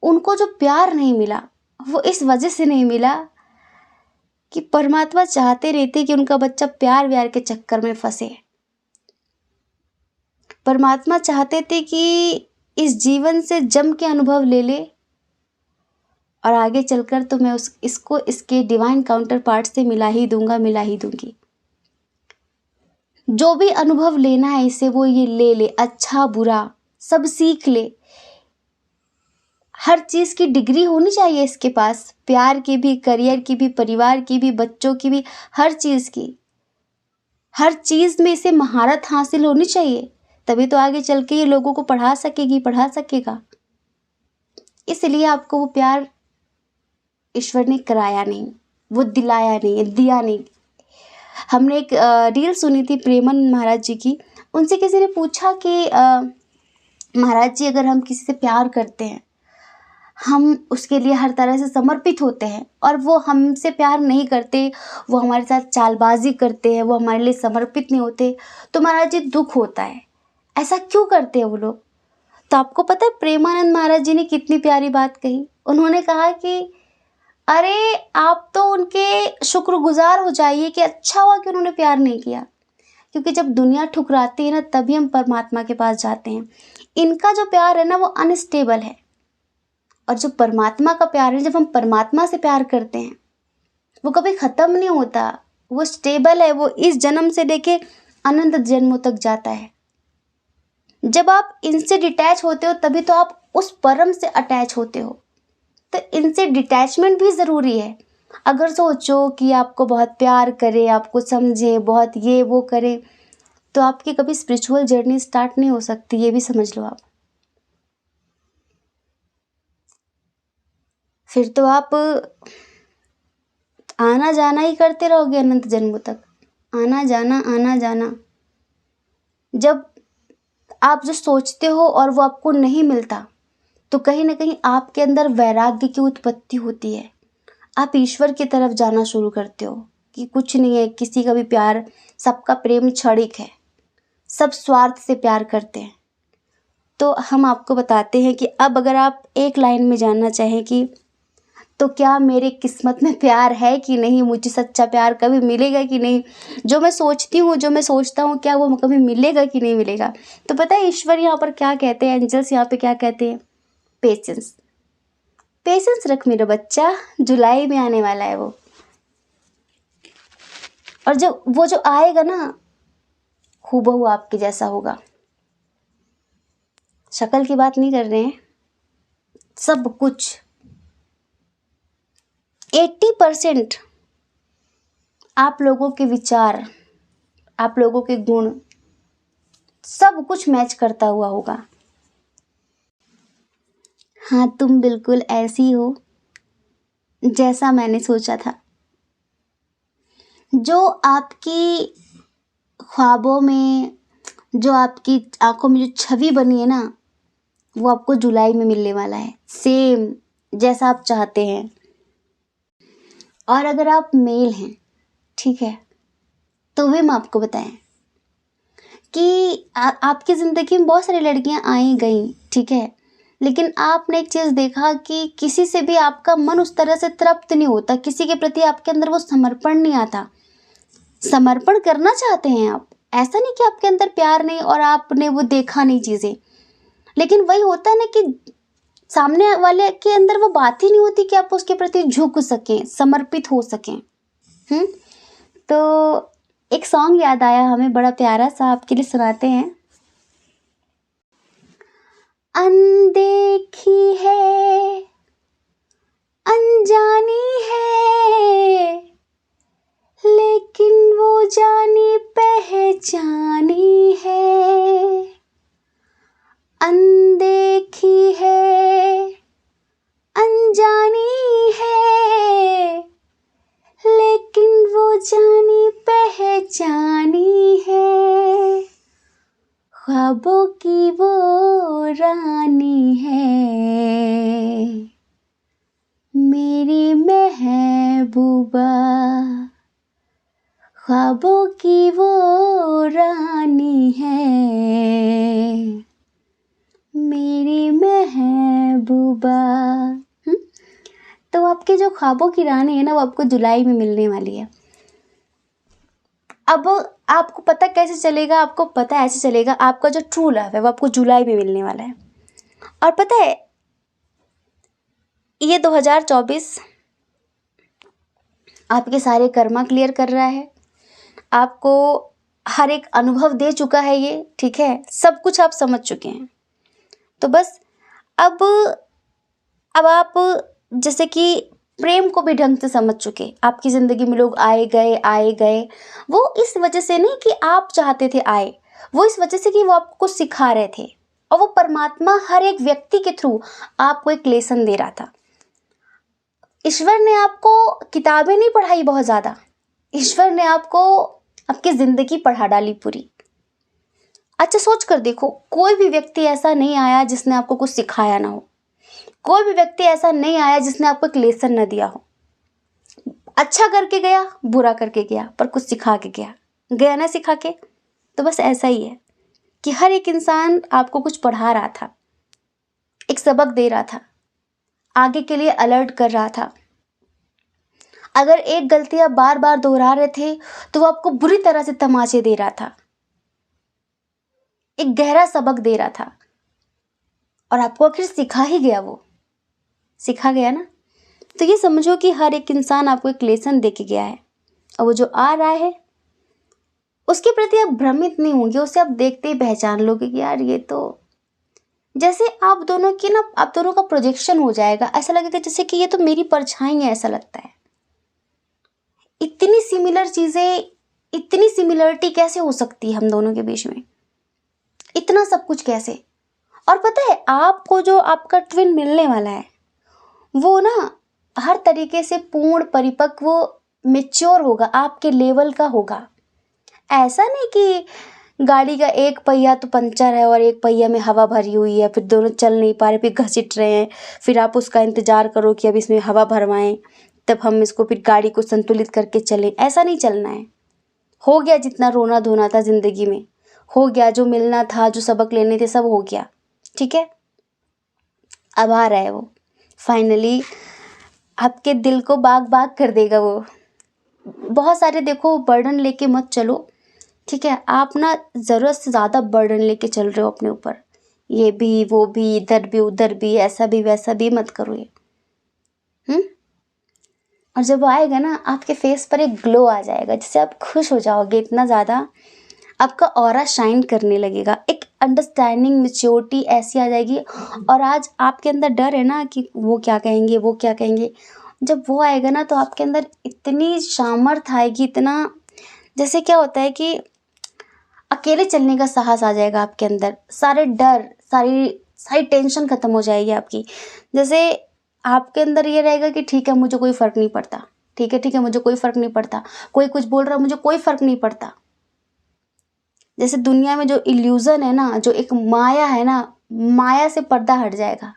उनको जो प्यार नहीं मिला, वो इस वजह से नहीं मिला कि परमात्मा चाहते रहते कि उनका बच्चा प्यार व्यार के चक्कर में फंसे। परमात्मा चाहते थे कि इस जीवन से जम के अनुभव ले ले, और आगे चलकर तो मैं इसको इसके डिवाइन काउंटर पार्ट से मिला ही दूंगा, मिला ही दूंगी। जो भी अनुभव लेना है इसे वो ये ले ले, अच्छा बुरा सब सीख ले। हर चीज़ की डिग्री होनी चाहिए इसके पास, प्यार की भी, करियर की भी, परिवार की भी, बच्चों की भी, हर चीज़ की। हर चीज़ में इसे महारत हासिल होनी चाहिए, तभी तो आगे चल के ये लोगों को पढ़ा सकेगी, पढ़ा सकेगा। इसलिए आपको वो प्यार ईश्वर ने कराया नहीं, वो दिलाया नहीं, दिया नहीं। हमने एक रील सुनी थी प्रेमानंद महाराज जी की। उनसे किसी ने पूछा कि महाराज जी, अगर हम किसी से प्यार करते हैं, हम उसके लिए हर तरह से समर्पित होते हैं, और वो हमसे प्यार नहीं करते, वो हमारे साथ चालबाजी करते हैं, वो हमारे लिए समर्पित नहीं होते, तो महाराज जी दुख होता है, ऐसा क्यों करते हैं वो लोग? तो आपको पता है प्रेमानंद महाराज जी ने कितनी प्यारी बात कही। उन्होंने कहा कि अरे आप तो उनके शुक्रगुजार हो जाइए कि अच्छा हुआ कि उन्होंने प्यार नहीं किया, क्योंकि जब दुनिया ठुकराती है ना, तभी हम परमात्मा के पास जाते हैं। इनका जो प्यार है ना, वो अनस्टेबल है, और जो परमात्मा का प्यार है, जब हम परमात्मा से प्यार करते हैं, वो कभी ख़त्म नहीं होता, वो स्टेबल है, वो इस जन्म से लेके अनंत जन्मों तक जाता है। जब आप इनसे डिटैच होते हो, तभी तो आप उस परम से अटैच होते हो। तो इनसे डिटैचमेंट भी ज़रूरी है। अगर सोचो कि आपको बहुत प्यार करे, आपको समझे, बहुत ये वो करे, तो आपकी कभी स्पिरिचुअल जर्नी स्टार्ट नहीं हो सकती, ये भी समझ लो आप। फिर तो आप आना जाना ही करते रहोगे अनंत जन्मों तक, आना जाना, आना जाना। जब आप जो सोचते हो और वो आपको नहीं मिलता, तो कहीं ना कहीं आपके अंदर वैराग्य की उत्पत्ति होती है। आप ईश्वर की तरफ जाना शुरू करते हो कि कुछ नहीं है, किसी का भी प्यार, सबका प्रेम क्षणिक है, सब स्वार्थ से प्यार करते हैं। तो हम आपको बताते हैं कि अब अगर आप एक लाइन में जानना चाहें कि तो क्या मेरे किस्मत में प्यार है कि नहीं, मुझे सच्चा प्यार कभी मिलेगा कि नहीं, जो मैं सोचती हूँ, जो मैं सोचता हूँ, क्या वो कभी मिलेगा कि नहीं मिलेगा, तो पता है ईश्वर यहाँ पर क्या कहते हैं, एंजल्स यहाँ पे क्या कहते हैं? पेशेंस, पेशेंस रख मेरा बच्चा, जुलाई में आने वाला है वो। और जब वो जो आएगा ना, हूबहू आपके जैसा होगा। शक्ल की बात नहीं कर रहे हैं, सब कुछ 80% आप लोगों के विचार, आप लोगों के गुण, सब कुछ मैच करता हुआ होगा। हाँ, तुम बिल्कुल ऐसी हो जैसा मैंने सोचा था। जो आपकी ख्वाबों में, जो आपकी आंखों में जो छवि बनी है ना, वो आपको जुलाई में मिलने वाला है, सेम जैसा आप चाहते हैं। और अगर आप मेल हैं, ठीक है, तो वे हम आपको बताएं कि आपकी ज़िंदगी में बहुत सारी लड़कियां आई गई, ठीक है, लेकिन आपने एक चीज़ देखा कि किसी से भी आपका मन उस तरह से तृप्त नहीं होता, किसी के प्रति आपके अंदर वो समर्पण नहीं आता। समर्पण करना चाहते हैं आप, ऐसा नहीं कि आपके अंदर प्यार नहीं और आपने वो देखा नहीं चीज़ें, लेकिन वही होता है ना कि सामने वाले के अंदर वो बात ही नहीं होती कि आप उसके प्रति झुक सकें, समर्पित हो सकें। तो एक सॉन्ग याद आया हमें, बड़ा प्यारा सा, आपके लिए सुनाते हैं। अनदेखी है, अनजानी है, लेकिन वो जानी पहचानी है। अनदेखी है, अनजानी है, लेकिन वो जानी पहचानी है। ख्वाबों की वो रानी है। ख्वाबों की वो रानी है मेरी महबूबा। तो आपके जो ख्वाबों की रानी है ना, वो आपको जुलाई में मिलने वाली है। अब आपको पता कैसे चलेगा? आपको पता ऐसे चलेगा, आपका जो ट्रू लव है वो आपको जुलाई में मिलने वाला है। और पता है, ये 2024 आपके सारे कर्मा क्लियर कर रहा है, आपको हर एक अनुभव दे चुका है ये, ठीक है, सब कुछ आप समझ चुके हैं। तो बस अब आप जैसे कि प्रेम को भी ढंग से समझ चुके, आपकी ज़िंदगी में लोग आए गए, वो इस वजह से नहीं कि आप चाहते थे आए, वो इस वजह से कि वो आपको कुछ सिखा रहे थे, और वो परमात्मा हर एक व्यक्ति के थ्रू आपको एक लेसन दे रहा था। ईश्वर ने आपको किताबें नहीं पढ़ाई बहुत ज़्यादा, ईश्वर ने आपको आपकी ज़िंदगी पढ़ा डाली पूरी। अच्छा सोच कर देखो, कोई भी व्यक्ति ऐसा नहीं आया जिसने आपको कुछ सिखाया ना हो, कोई भी व्यक्ति ऐसा नहीं आया जिसने आपको एक लेसन न दिया हो। अच्छा करके गया, बुरा करके गया, पर कुछ सिखा के गया ना सिखा के। तो बस ऐसा ही है कि हर एक इंसान आपको कुछ पढ़ा रहा था, एक सबक दे रहा था, आगे के लिए अलर्ट कर रहा था। अगर एक गलती आप बार बार दोहरा रहे थे तो वो आपको बुरी तरह से तमाचे दे रहा था, एक गहरा सबक दे रहा था, और आपको आखिर सिखा ही गया, वो सिखा गया ना। तो ये समझो कि हर एक इंसान आपको एक लेसन दे के गया है, और वो जो आ रहा है उसके प्रति आप भ्रमित नहीं होंगे, उसे आप देखते ही पहचान लोगे कि यार ये तो, जैसे आप दोनों की ना, आप दोनों का प्रोजेक्शन हो जाएगा, ऐसा लगेगा जैसे कि ये तो मेरी परछाई है, ऐसा लगता है। इतनी सिमिलर चीज़ें, इतनी सिमिलरिटी कैसे हो सकती है हम दोनों के बीच में, इतना सब कुछ कैसे? और पता है, आपको जो आपका ट्विन मिलने वाला है वो ना हर तरीके से पूर्ण परिपक्व मैच्योर होगा, आपके लेवल का होगा। ऐसा नहीं कि गाड़ी का एक पहिया तो पंचर है और एक पहिया में हवा भरी हुई है, फिर दोनों चल नहीं पा रहे, फिर घसीट रहे हैं, फिर आप उसका इंतज़ार करो कि अब इसमें हवा भरवाएं, तब हम इसको फिर गाड़ी को संतुलित करके चलें। ऐसा नहीं चलना है। हो गया जितना रोना धोना था ज़िंदगी में, हो गया, जो मिलना था, जो सबक लेने थे, सब हो गया, ठीक है। अब आ रहा है वो, फाइनली आपके दिल को बाग बाग कर देगा वो। बहुत सारे देखो बर्डन लेके मत चलो, ठीक है। आप ना ज़रूरत से ज़्यादा बर्डन लेके चल रहे हो अपने ऊपर, ये भी वो भी, इधर भी उधर भी, ऐसा भी वैसा भी, मत करो ये। और जब वो आएगा ना, आपके फेस पर एक ग्लो आ जाएगा, जिससे आप खुश हो जाओगे इतना ज़्यादा, आपका ऑरा शाइन करने लगेगा, एक अंडरस्टैंडिंग मैच्योरिटी ऐसी आ जाएगी। और आज आपके अंदर डर है ना कि वो क्या कहेंगे, वो क्या कहेंगे, जब वो आएगा ना तो आपके अंदर इतनी सामर्थ्य आएगी, इतना, जैसे क्या होता है कि अकेले चलने का साहस आ जाएगा आपके अंदर, सारे डर, सारी सारी टेंशन खत्म हो जाएगी आपकी। जैसे आपके अंदर ये रहेगा कि ठीक है, मुझे कोई फ़र्क नहीं पड़ता, ठीक है, मुझे कोई फ़र्क नहीं पड़ता, कोई कुछ बोल रहा है, मुझे कोई फ़र्क नहीं पड़ता। जैसे दुनिया में जो इल्यूज़न है ना, जो एक माया है ना, माया से पर्दा हट जाएगा,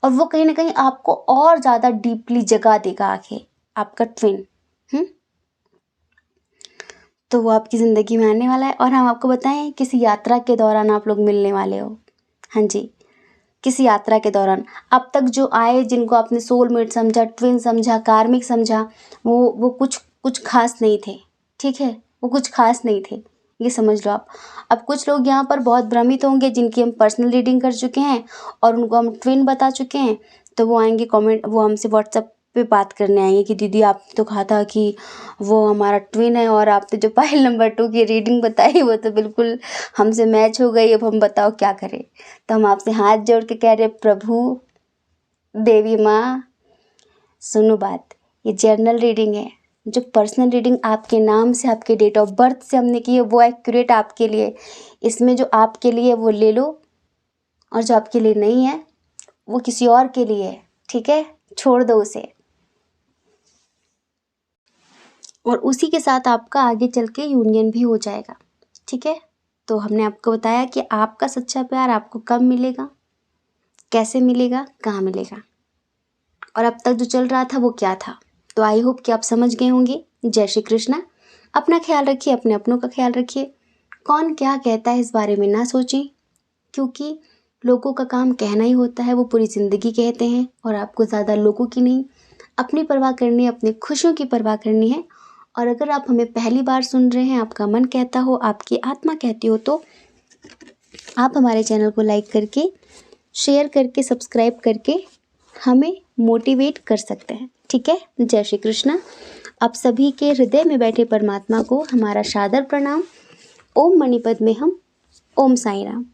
और वो कहीं ना कहीं आपको और ज़्यादा डीपली जगा देगा आके, आपका ट्विन। तो वो आपकी ज़िंदगी में आने वाला है, और हम आपको बताएं, किसी यात्रा के दौरान आप लोग मिलने वाले हो। हाँ जी, किसी यात्रा के दौरान। अब तक जो आए, जिनको आपने सोलमेट समझा, ट्विन समझा, कार्मिक समझा, वो कुछ कुछ खास नहीं थे, ठीक है, वो कुछ खास नहीं थे, ये समझ लो आप। अब कुछ लोग यहाँ पर बहुत भ्रमित होंगे, जिनकी हम पर्सनल रीडिंग कर चुके हैं और उनको हम ट्विन बता चुके हैं, तो वो आएंगे कमेंट, वो हमसे व्हाट्सएप पे बात करने आएंगे कि दीदी आपने तो कहा था कि वो हमारा ट्विन है, और आपने जो पाइल नंबर 2 की रीडिंग बताई वो तो बिल्कुल हमसे मैच हो गई, अब हम बताओ क्या करें। तो हम आपसे हाथ जोड़ के कह रहे, प्रभु, देवी माँ, सुनो बात, ये जर्नल रीडिंग है, जो पर्सनल रीडिंग आपके नाम से, आपके डेट ऑफ बर्थ से हमने की है, वो एक्यूरेट आपके लिए। इसमें जो आपके लिए वो ले लो, और जो आपके लिए नहीं है वो किसी और के लिए है, ठीक है, छोड़ दो उसे। और उसी के साथ आपका आगे चल के यूनियन भी हो जाएगा, ठीक है। तो हमने आपको बताया कि आपका सच्चा प्यार आपको कब मिलेगा, कैसे मिलेगा, कहाँ मिलेगा, और अब तक जो चल रहा था वो क्या था। तो आई होप कि आप समझ गए होंगे। जय श्री कृष्णा। अपना ख्याल रखिए, अपने अपनों का ख्याल रखिए। कौन क्या कहता है इस बारे में ना सोचें, क्योंकि लोगों का काम कहना ही होता है, वो पूरी ज़िंदगी कहते हैं। और आपको ज़्यादा लोगों की नहीं, अपनी परवाह करनी है, अपनी खुशियों की परवाह करनी है। और अगर आप हमें पहली बार सुन रहे हैं, आपका मन कहता हो, आपकी आत्मा कहती हो, तो आप हमारे चैनल को लाइक करके, शेयर करके, सब्सक्राइब करके हमें मोटिवेट कर सकते हैं। ठीक है। जय श्री कृष्णा। आप सभी के हृदय में बैठे परमात्मा को हमारा सादर प्रणाम। ओम मणिपद में हम। ओम साईं राम।